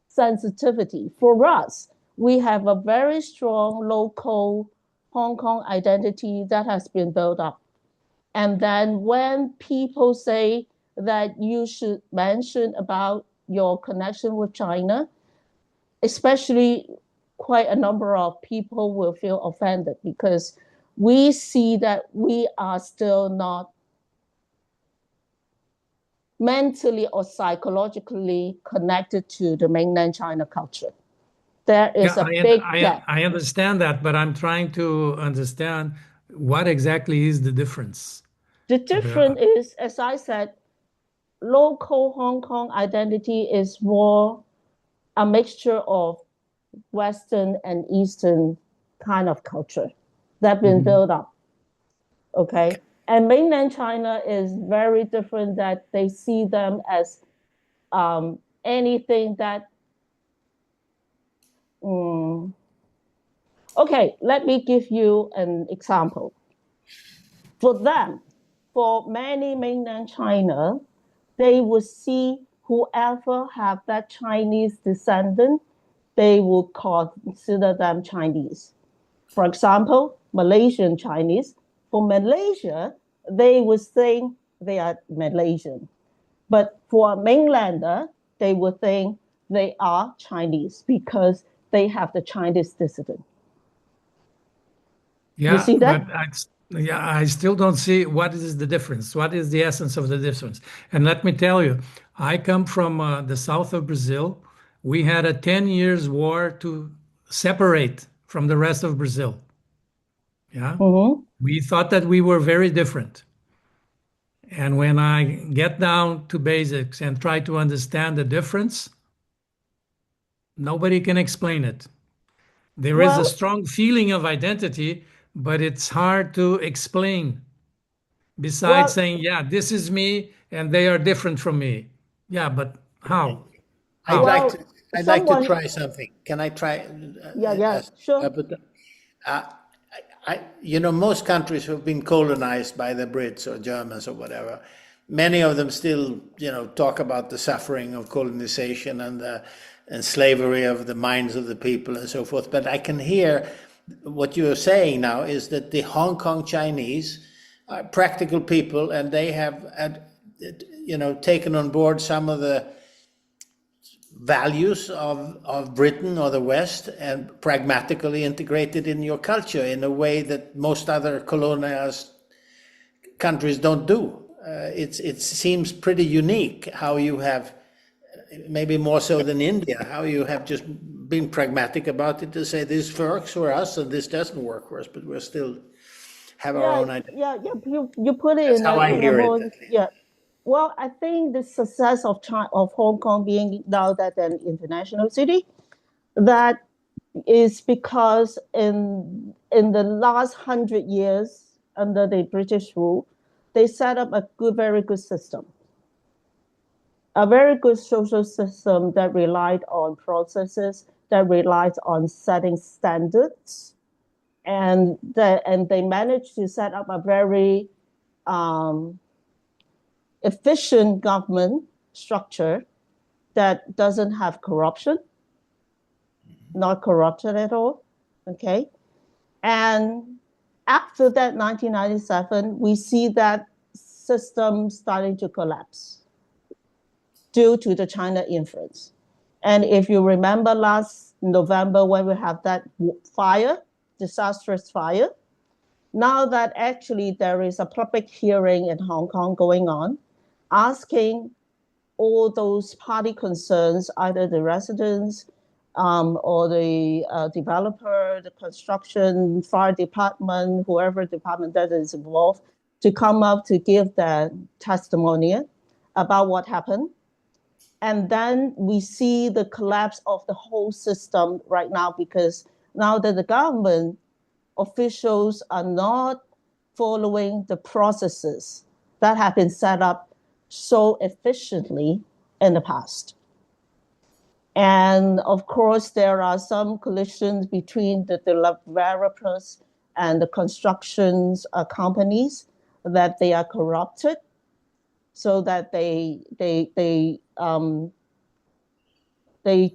S5: sensitivity. For us, we have a very strong local Hong Kong identity that has been built up. And then when people say that you should mention about your connection with China, especially quite a number of people will feel offended because we see that we are still not mentally or psychologically connected to the mainland China culture. There is a big gap.
S2: I understand that, but I'm trying to understand what exactly is the difference.
S5: The difference is, as I said, local Hong Kong identity is more a mixture of Western and Eastern kind of culture that's been built up. Okay. And mainland China is very different, that they see them as anything that. Okay, let me give you an example. For them, for many mainland China, they would see whoever have that Chinese descendant, they would consider them Chinese. For example, Malaysian Chinese. For Malaysia, they would think they are Malaysian. But for a mainlander, they would think they are Chinese because they have the Chinese descendant.
S2: Yeah,
S5: you see that?
S2: But I still don't see what is the difference. What is the essence of the difference? And let me tell you, I come from the south of Brazil. We had a 10 years war to separate from the rest of Brazil. Yeah. We thought that we were very different. And when I get down to basics and try to understand the difference, nobody can explain it. There is a strong feeling of identity, but it's hard to explain. Besides saying, yeah, this is me and they are different from me. Yeah, but how?
S1: I'd like to try something. Can I try?
S5: Sure.
S1: Most countries have been colonized by the Brits or Germans or whatever. Many of them still, talk about the suffering of colonization and slavery of the minds of the people and so forth. But I can hear what you're saying now is that the Hong Kong Chinese are practical people, and they have, taken on board some of the values of Britain or the West and pragmatically integrated in your culture in a way that most other colonized countries don't do. It seems pretty unique how you have, maybe more so than India, how you have just been pragmatic about it to say this works for us and this doesn't work for us, but we still have our own identity.
S5: You put it
S1: That's how I hear it.
S5: Well, I think the success of Hong Kong being now that an international city, that is because in the last 100 years under the British rule, they set up a very good system, a very good social system that relied on processes, that relied on setting standards, and they managed to set up a very efficient government structure that doesn't have corruption, not corrupted at all, okay? And after that, 1997, we see that system starting to collapse due to the China influence. And if you remember last November when we have that disastrous fire, now that actually there is a public hearing in Hong Kong going on, asking all those party concerns, either the residents or the developer, the construction, fire department, whoever department that is involved, to come up to give their testimony about what happened. And then we see the collapse of the whole system right now, because now that the government officials are not following the processes that have been set up so efficiently in the past. And of course, there are some collisions between the developers and the construction companies, that they are corrupted, so that they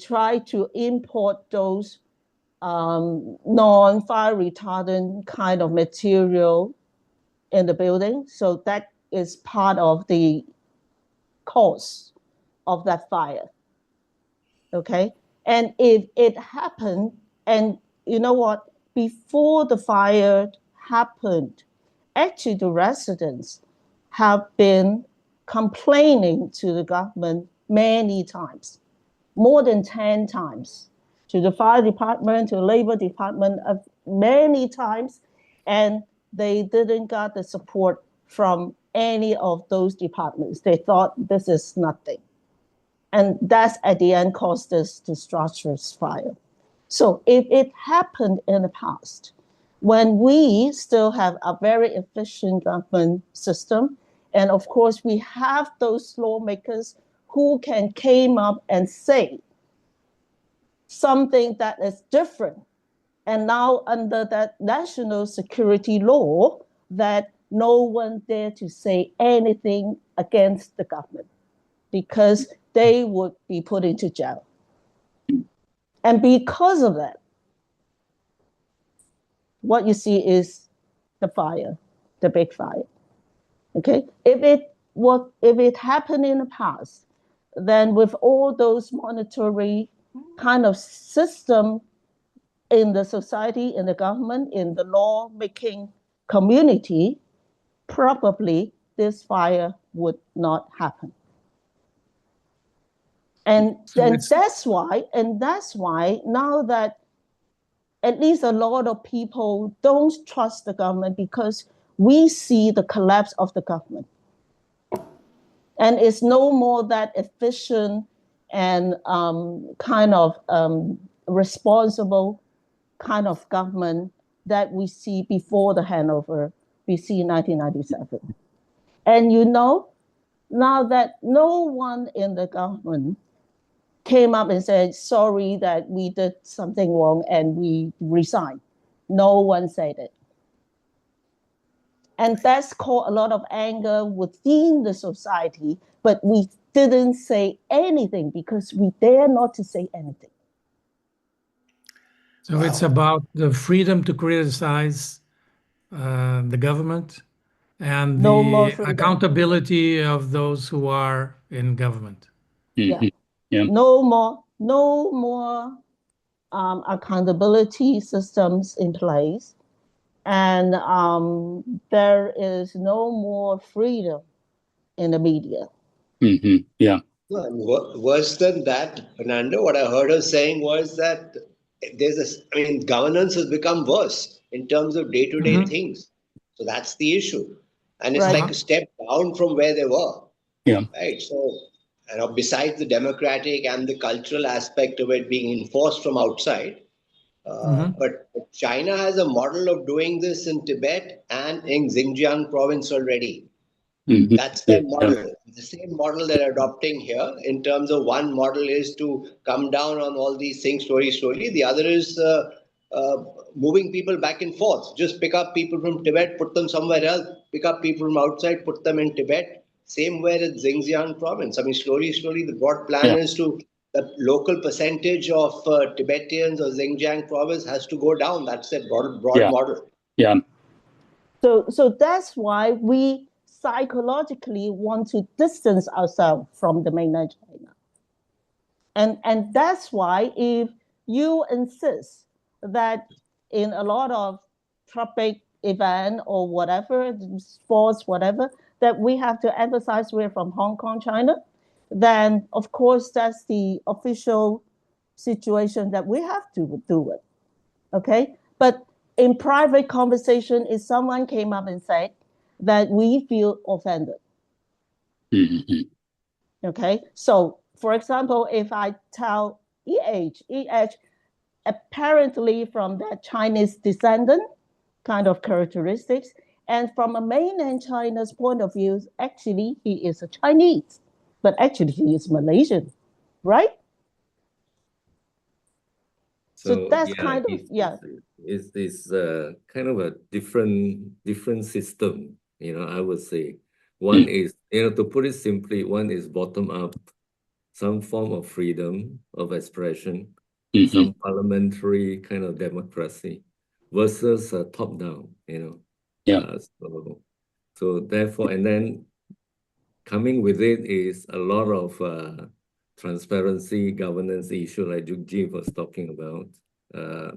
S5: try to import those non-fire retardant kind of material in the building. So that is part of the cause of that fire. Okay. And if it happened, and you know what, before the fire happened, actually the residents have been complaining to the government many times, more than 10 times, to the fire department, to the labor department, many times, and they didn't get the support from any of those departments. They thought this is nothing. And that's at the end caused this disastrous fire. So if it happened in the past, when we still have a very efficient government system, and of course we have those lawmakers who can came up and say something that is different, and now under that national security law, that no one dare to say anything against the government, because they would be put into jail. And because of that, what you see is the fire, the big fire. Okay, if it happened in the past, then with all those monetary kind of system in the society, in the government, in the law-making community, probably this fire would not happen. And that's why now that at least a lot of people don't trust the government, because we see the collapse of the government. And it's no more that efficient and kind of responsible kind of government that we see before the handover, we see in 1997. And you know, now that no one in the government came up and said, sorry that we did something wrong and we resigned. No one said it. And that's caused a lot of anger within the society, but we didn't say anything because we dare not to say anything.
S2: So it's about the freedom to criticize the government and the accountability of those who are in government.
S5: Yeah. Yeah. No more accountability systems in place, and there is no more freedom in the media.
S3: Mm-hmm. Yeah.
S6: Worse than that, Fernando, what I heard her saying was that governance has become worse in terms of day-to-day things. So that's the issue. And it's like a step down from where they were.
S3: Yeah.
S6: Right. So, besides the democratic and the cultural aspect of it being enforced from outside, but China has a model of doing this in Tibet and in Xinjiang province already. Mm-hmm. That's their model. The same model they're adopting here, in terms of one model is to come down on all these things slowly. The other is moving people back and forth. Just pick up people from Tibet, put them somewhere else. Pick up people from outside, put them in Tibet. Same way at Xinjiang province. I mean, slowly, the broad plan is to the local percentage of Tibetans or Xinjiang province has to go down. That's a broad model.
S3: Yeah.
S5: So that's why we psychologically want to distance ourselves from the mainland China. And that's why if you insist that in a lot of tropic event or whatever, sports, whatever, that we have to emphasize we're from Hong Kong, China, then of course that's the official situation that we have to do it. Okay, but in private conversation, if someone came up and said that we feel offended. Okay, so for example, if I tell EH apparently from that Chinese descendant kind of characteristics, and from a mainland China's point of view, actually he is a Chinese, but actually he is Malaysian, right? So that's
S4: yeah,
S5: kind of
S4: it's kind of a different system, I would say. One is, to put it simply, one is bottom up, some form of freedom of expression, some parliamentary kind of democracy, versus top down, so therefore, and then coming with it is a lot of transparency, governance issue like Jukji was talking about.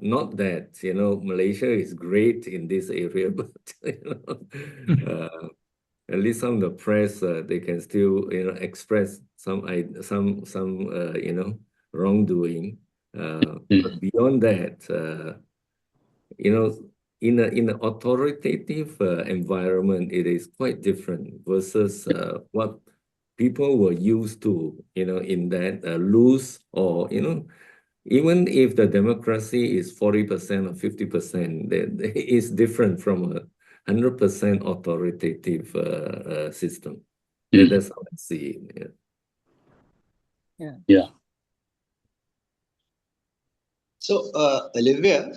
S4: Not that, Malaysia is great in this area, but, at least some of the press, they can still, express some wrongdoing. But beyond that, in an authoritative environment, it is quite different versus what people were used to, in that loose or, even if the democracy is 40% or 50%, it's different from a 100% authoritative system. That's how I see it.
S3: Yeah.
S6: So, Olivia,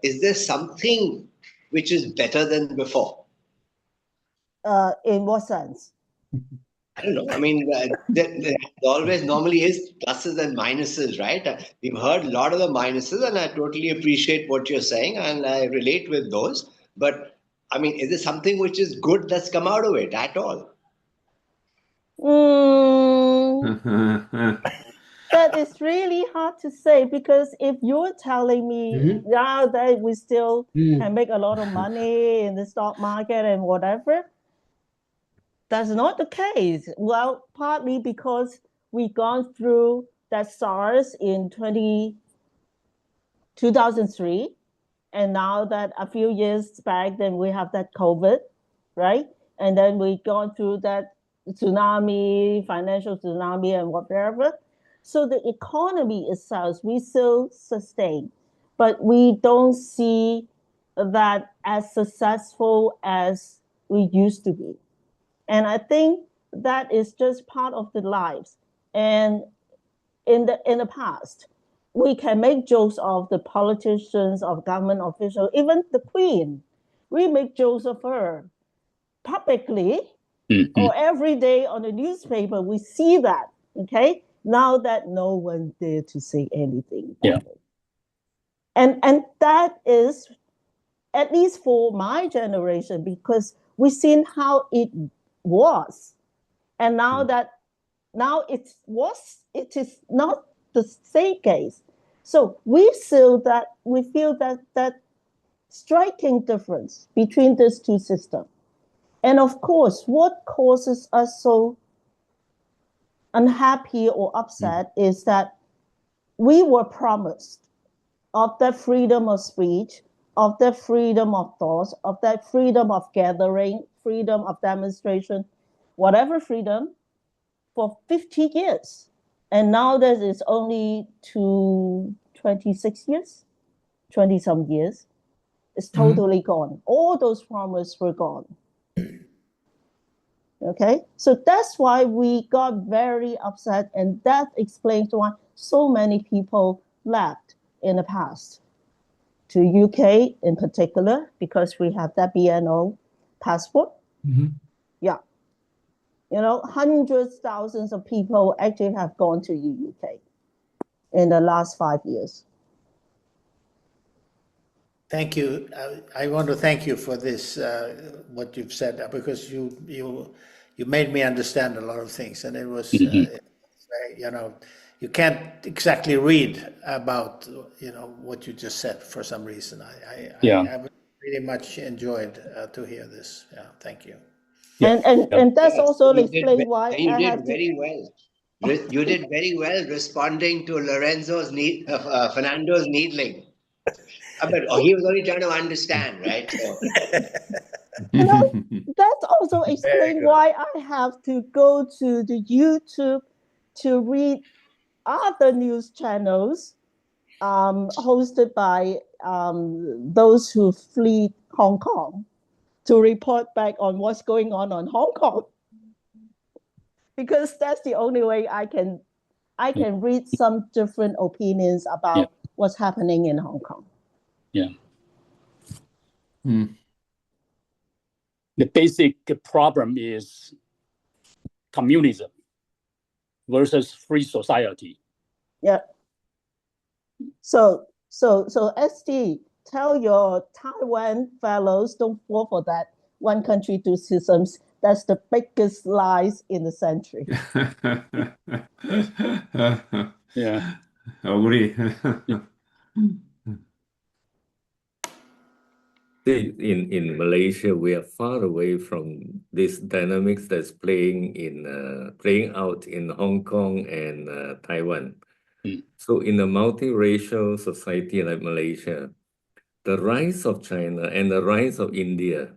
S6: is there something which is better than before?
S5: In what sense?
S6: I don't know. I mean, there always normally is pluses and minuses, right? We've heard a lot of the minuses, and I totally appreciate what you're saying, and I relate with those. But, I mean, is there something which is good that's come out of it at all?
S5: That is really hard to say, because if you're telling me now that we still can make a lot of money in the stock market and whatever, that's not the case. Well, partly because we've gone through that SARS in 2003, and now that a few years back, then we have that COVID, right? And then we've gone through that tsunami, financial tsunami and whatever. So the economy itself, we still sustain, but we don't see that as successful as we used to be. And I think that is just part of the lives. And in the past, we can make jokes of the politicians, of government officials, even the Queen. We make jokes of her publicly, or every day on the newspaper, we see that, okay? Now that no one dare to say anything about it. And that is, at least for my generation, because we've seen how it was. And now it is not the same case. So we feel that striking difference between these two systems. And of course, what causes us so unhappy or upset is that we were promised of that freedom of speech, of that freedom of thoughts, of that freedom of gathering, freedom of demonstration, whatever freedom, for 50 years. And now that it's only to 26 years, 20 some years, it's totally gone. All those promises were gone. Okay, so that's why we got very upset, and that explains why so many people left in the past to UK in particular, because we have that BNO passport. Yeah, hundreds, thousands of people actually have gone to UK in the last 5 years.
S1: Thank you. I want to thank you for this, what you've said, because you made me understand a lot of things, and it was, you can't exactly read about, what you just said for some reason. I really much enjoyed to hear this. Yeah, thank you.
S5: And that's also explain why
S6: you did very well. You did very well responding to Fernando's needling. But he was only trying to understand, right? So.
S5: That also explains why I have to go to the YouTube to read other news channels hosted by those who flee Hong Kong to report back on what's going on Hong Kong. Because that's the only way I can read some different opinions about what's happening in Hong Kong.
S3: Yeah. The basic problem is communism versus free society.
S5: Yeah. So ST, tell your Taiwan fellows, don't fall for that one country, two systems. That's the biggest lies in the century.
S3: Yeah.
S7: Agree.
S4: In Malaysia, we are far away from this dynamics that's playing out in Hong Kong and Taiwan. So in a multiracial society like Malaysia, the rise of China and the rise of India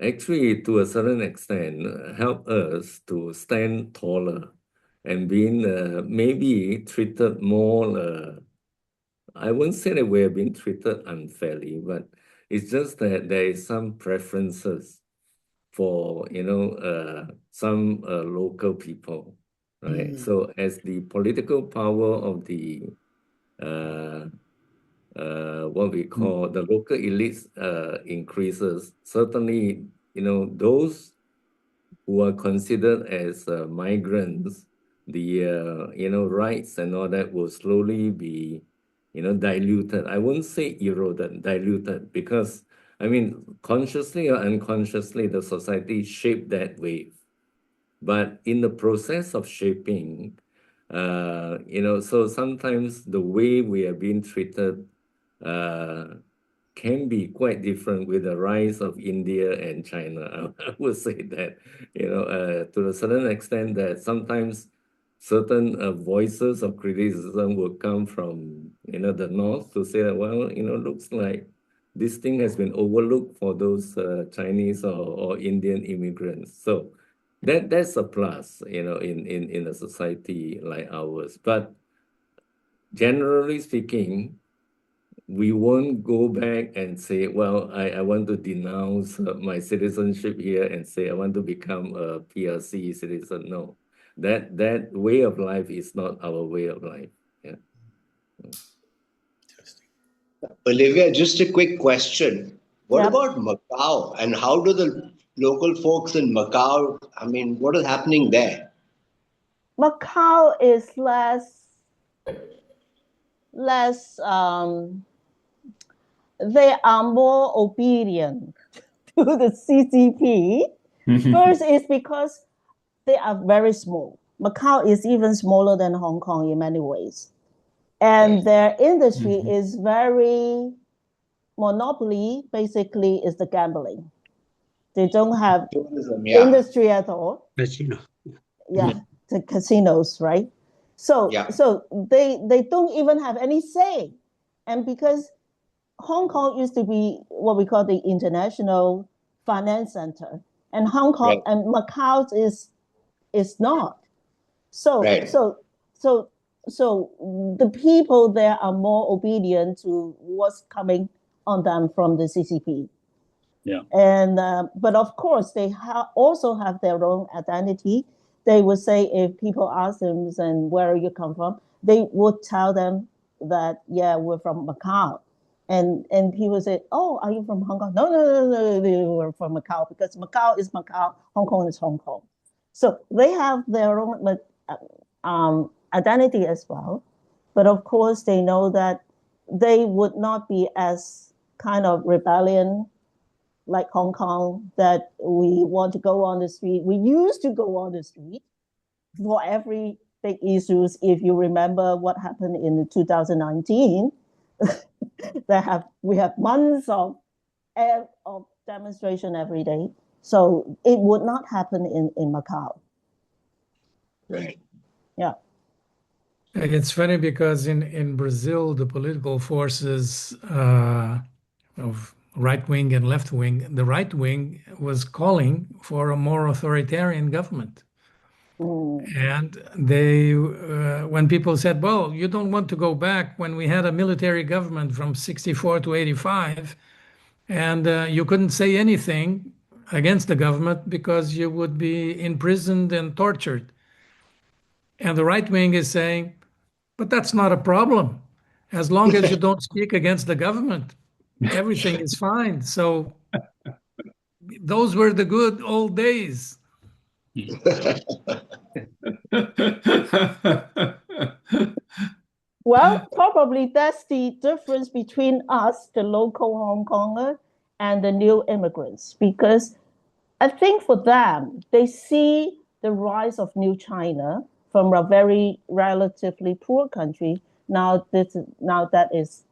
S4: actually, to a certain extent, help us to stand taller and being maybe treated more. I won't say that we have been treated unfairly, but it's just that there is some preferences for some local people, right? So as the political power of the what we call the local elites increases, certainly those who are considered as migrants, the rights and all that will slowly be diluted. I won't say eroded, diluted, because I mean consciously or unconsciously the society shaped that way. But in the process of shaping, so sometimes the way we are being treated can be quite different with the rise of India and China. I would say that, to a certain extent, that sometimes certain voices of criticism will come from, the North to say that, well, looks like this thing has been overlooked for those Chinese or Indian immigrants. So that's a plus, in a society like ours. But generally speaking, we won't go back and say, well, I want to denounce my citizenship here and say I want to become a PRC citizen. No, that way of life is not our way of life. Yeah.
S6: Olivia, just a quick question. What about Macau, and how do the local folks in Macau, I mean, what is happening there?
S5: Macau is less they are more obedient to the CCP. First is because they are very small. Macau is even smaller than Hong Kong in many ways. And their industry is very monopoly, basically, is the gambling. They don't have industry at all.
S8: Casino.
S5: Yeah, the casinos, right? So they don't even have any say. And because Hong Kong used to be what we call the international finance center, and Hong Kong and Macau is not. So the people there are more obedient to what's coming on them from the CCP.
S3: Yeah.
S5: And but of course they also have their own identity. They would say, if people ask them, and where you come from, they would tell them that we're from Macau. And people say, oh, are you from Hong Kong? No, we're from Macau, because Macau is Macau, Hong Kong is Hong Kong. So they have their own identity as well. But of course, they know that they would not be as kind of rebellion like Hong Kong, that we want to go on the street. We used to go on the street for every big issues. If you remember what happened in 2019, we have months of demonstration every day. So it would not happen in Macau.
S6: Right.
S5: Yeah.
S2: It's funny because in Brazil, the political forces of right wing and left wing, the right wing was calling for a more authoritarian government. And they, when people said, well, you don't want to go back when we had a military government from 64 to 85, and you couldn't say anything against the government because you would be imprisoned and tortured. And the right wing is saying, but that's not a problem. As long as you don't speak against the government, everything is fine. So those were the good old days.
S5: Well, probably that's the difference between us, the local Hong Konger, and the new immigrants, because I think for them, they see the rise of New China from a very relatively poor country. Now that is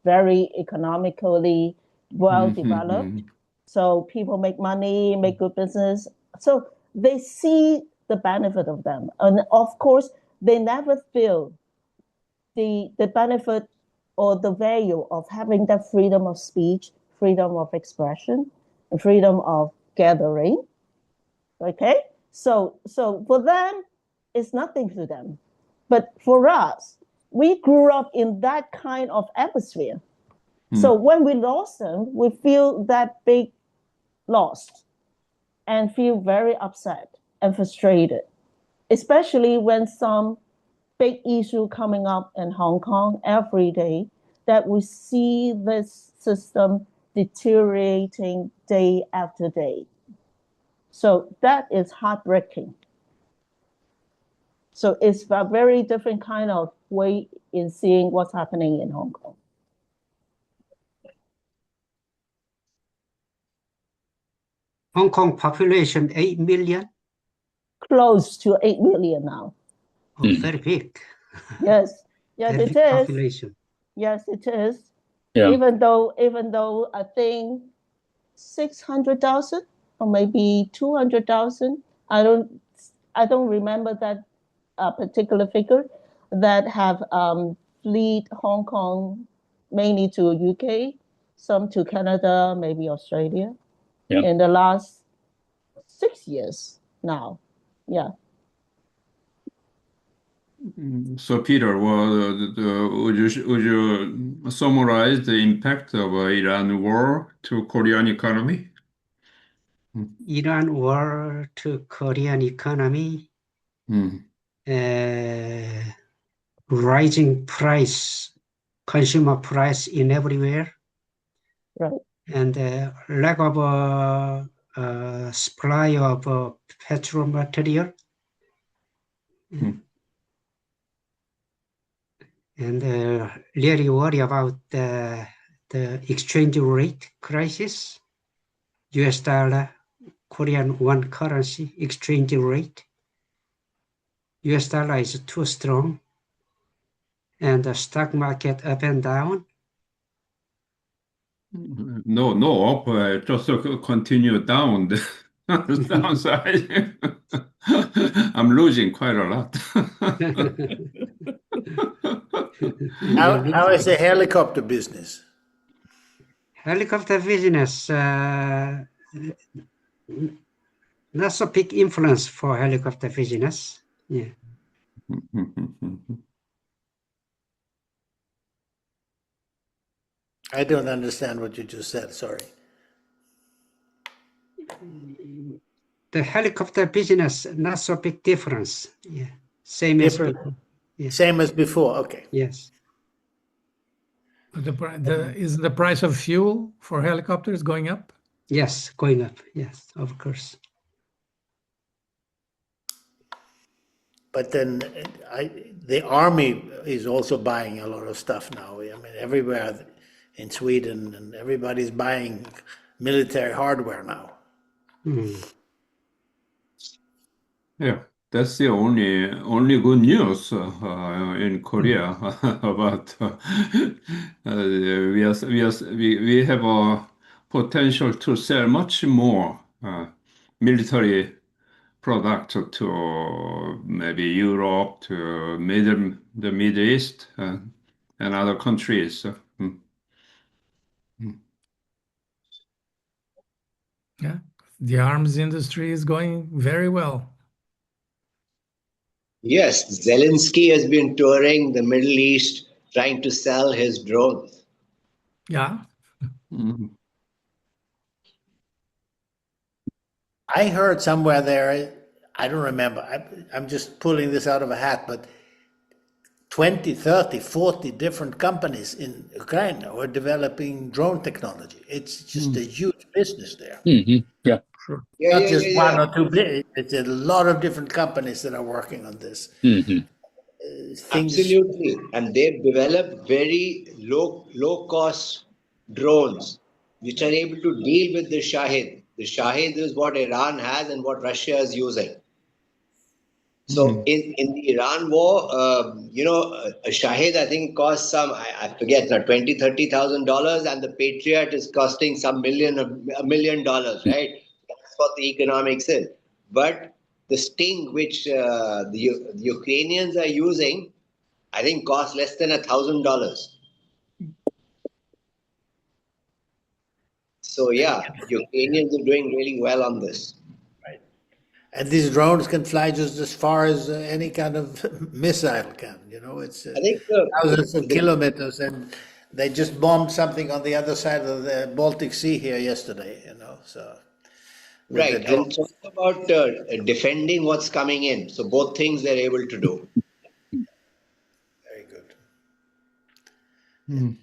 S5: very economically well developed. So people make money, make good business. So they see the benefit of them. And of course, they never feel the benefit or the value of having that freedom of speech, freedom of expression, and freedom of gathering. Okay, so for them, it's nothing to them, but for us, we grew up in that kind of atmosphere. So when we lost them, we feel that big loss and feel very upset and frustrated, especially when some big issue coming up in Hong Kong every day that we see this system deteriorating day after day. So that is heartbreaking. So it's a very different kind of way in seeing what's happening in Hong Kong.
S8: Hong Kong population 8 million.
S5: Close to 8 million now.
S8: Oh, very big.
S5: Yes, yes,
S8: Very
S5: it
S8: big
S5: is.
S8: population.
S5: Yes, it is.
S3: Yeah.
S5: Even though I think 600,000 or maybe 200,000, I don't remember that particular figure, that have fled Hong Kong mainly to UK, some to Canada, maybe Australia, in the last 6 years now. Yeah.
S7: So, Peter, would you summarize the impact of Iran war to Korean economy?
S8: Iran war to Korean economy. Rising price, consumer price in everywhere.
S5: Right.
S8: And lack of supply of petrol material. And really worry about the exchange rate crisis. US dollar, Korean won currency exchange rate. US dollar is too strong. And the stock market up and down.
S7: No up, just continue down the downside. I'm losing quite a lot.
S1: How is the helicopter business?
S8: Helicopter business, not so big influence for helicopter business. Yeah.
S1: I don't understand what you just said, sorry.
S8: The helicopter business, not so big difference. Yeah. Same as before. Yeah.
S1: Same as before, okay.
S8: Yes.
S2: Is the price of fuel for helicopters going up?
S8: Yes, going up. Yes, of course.
S1: But then the army is also buying a lot of stuff now. I mean, everywhere in Sweden, and everybody's buying military hardware now.
S7: Yeah, that's the only good news in Korea about we have a potential to sell much more military product to maybe Europe, to the Middle East, and other countries.
S2: Yeah, the arms industry is going very well.
S6: Yes, Zelensky has been touring the Middle East trying to sell his drones.
S2: Yeah.
S1: I heard somewhere there, I don't remember, I'm just pulling this out of a hat, but 20, 30, 40 different companies in Ukraine are developing drone technology. It's just a huge business there.
S3: Yeah.
S2: Sure.
S6: Yeah,
S1: Not
S6: yeah,
S1: just
S6: yeah,
S1: one
S6: yeah.
S1: or two, it's a lot of different companies that are working on this. Things,
S6: Absolutely. And they've developed very low cost drones which are able to deal with the Shahid. The Shahid is what Iran has and what Russia is using. So in the Iran war, a Shahid I think costs some, I forget now, $20,000-$30,000, and the Patriot is costing some $1 million, right? That's what the economics is. But the Sting, which the Ukrainians are using, I think costs less than $1,000. So yeah, Ukrainians are doing really well on this.
S1: and these drones can fly just as far as any kind of missile can. It's
S6: I think
S1: thousands of kilometers, and they just bombed something on the other side of the Baltic Sea here yesterday. So with the
S6: right, and
S1: drones.
S6: it's also about defending what's coming in. So both things they're able to do.
S1: Very good.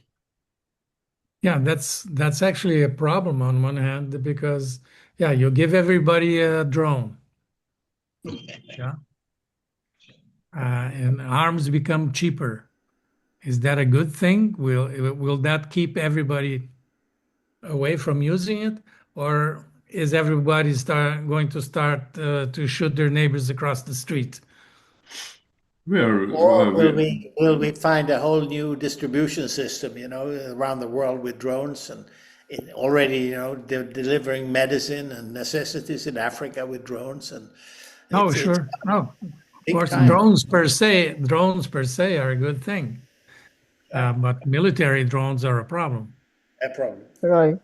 S2: Yeah, that's actually a problem on one hand because yeah, you give everybody a drone. Yeah. And arms become cheaper. Is that a good thing? Will that keep everybody away from using it, or is everybody going to start to shoot their neighbors across the street?
S1: Or will we find a whole new distribution system, around the world with drones, and already, they're delivering medicine and necessities in Africa with drones, and
S2: Oh,
S1: it's
S2: sure. Oh, of
S1: big
S2: course,
S1: time.
S2: drones per se are a good thing, but military drones are a problem.
S1: A problem.
S5: Right.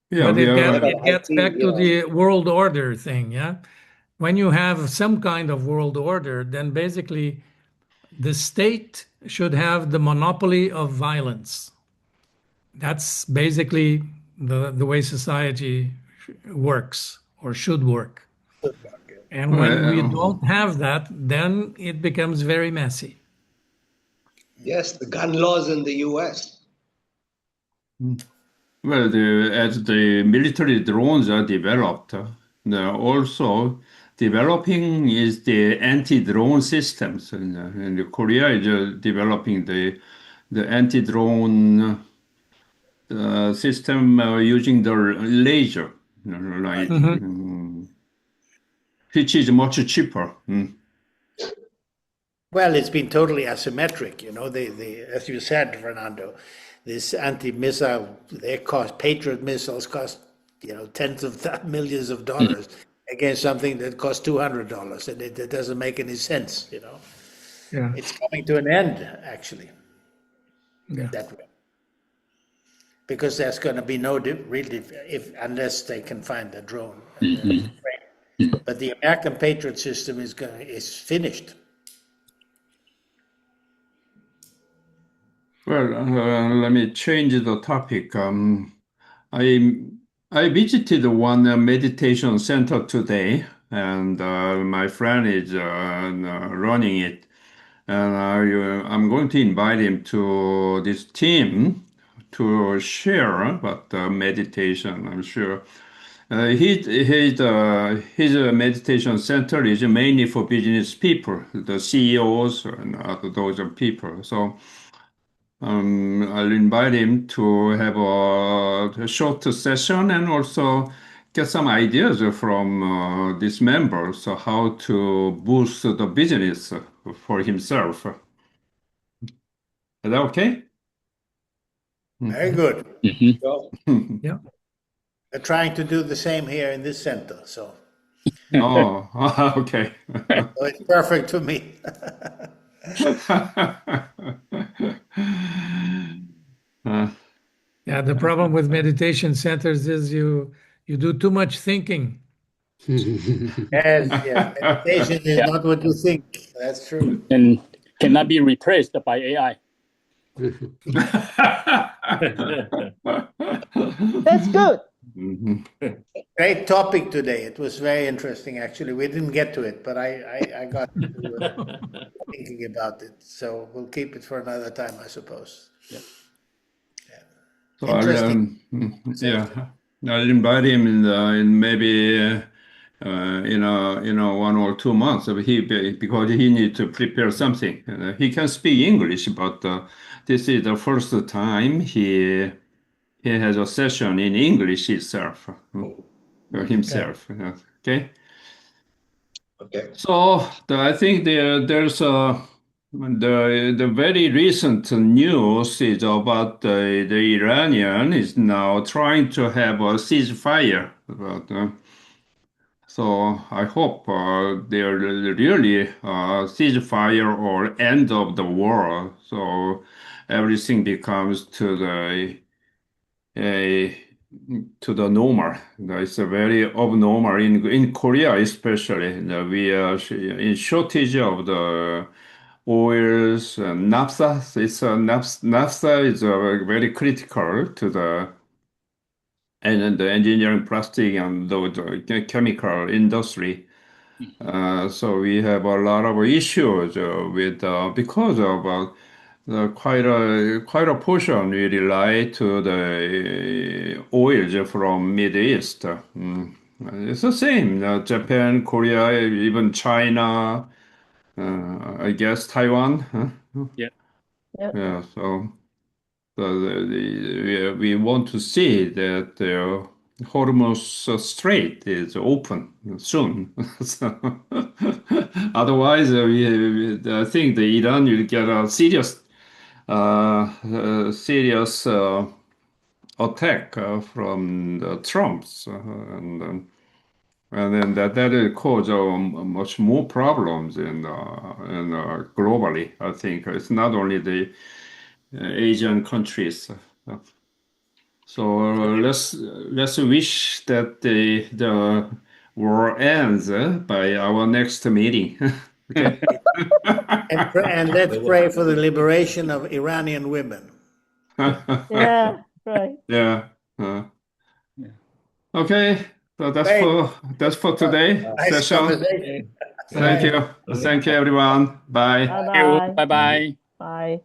S7: Yeah,
S2: But
S7: we are.
S2: it gets back to the world order thing, yeah? When you have some kind of world order, then basically the state should have the monopoly of violence. That's basically the way society works or should work. And when we don't have that, then it becomes very messy.
S6: Yes, the gun laws in the US.
S7: Well, as the military drones are developed, they're also developing is the anti-drone systems, and Korea is developing the anti-drone system using the laser, like which is much cheaper.
S1: Well, it's been totally asymmetric, as you said, Fernando, this anti-missile, Patriot missiles cost, tens of millions of dollars against something that costs $200, and it doesn't make any sense,
S2: Yeah.
S1: It's coming to an end, actually,
S2: Yeah.
S1: that way. Because there's going to be no unless they can find a drone. But the American Patriot system is finished.
S7: Well, let me change the topic. I visited one meditation center today, and my friend is running it, and I'm going to invite him to this team to share about meditation. I'm sure his meditation center is mainly for business people, the CEOs and those people. So. I'll invite him to have a short session and also get some ideas from this member, so how to boost the business for himself. Is that okay?
S1: Very good.
S2: Yeah.
S1: We're trying to do the same here in this center, so
S7: Oh, okay.
S1: So it's perfect for me.
S2: Yeah, the problem with meditation centers is you do too much thinking.
S1: Yes, yes. Meditation is
S3: Yeah.
S1: not what you think. That's true.
S3: And cannot be replaced by AI.
S5: That's good.
S1: Great topic today. It was very interesting, actually. We didn't get to it, but I got to thinking about it. So we'll keep it for another time, I suppose.
S3: Yeah.
S7: So
S1: Interesting.
S7: I'll invite him in maybe in 1 or 2 months. Because he needs to prepare something. He can speak English, but this is the first time he has a session in English itself himself. Okay.
S6: Okay.
S7: So I think there's the very recent news is about the Iranian is now trying to have a ceasefire. So I hope they're really ceasefire or end of the war. So everything becomes uh, to the normal. It's a very abnormal in Korea, especially. We are in shortage of the oils and naphtha. Naphtha is very critical to the and the engineering, plastic, and the chemical industry. So we have a lot of issues with because of quite a portion we rely to the oils from Mid East. It's the same. Japan, Korea, even China. I guess Taiwan. Huh?
S3: Yeah.
S7: Yeah. So we want to see that the Hormuz Strait is open soon. So, otherwise, I think the Iran will get a serious attack from the Trumps, and then that will cause much more problems in globally. I think it's not only the Asian countries. So let's wish that the war ends by our next meeting. Okay.
S1: And let's pray for the liberation of Iranian women.
S5: Yeah, right.
S7: Yeah.
S3: Yeah.
S7: Okay. So
S1: Great.
S7: that's for today
S1: Nice
S7: session.
S1: conversation.
S7: Thank you. Thank you, everyone. Bye.
S5: Bye
S3: Thank you.
S5: bye.
S3: Bye bye.
S5: Bye.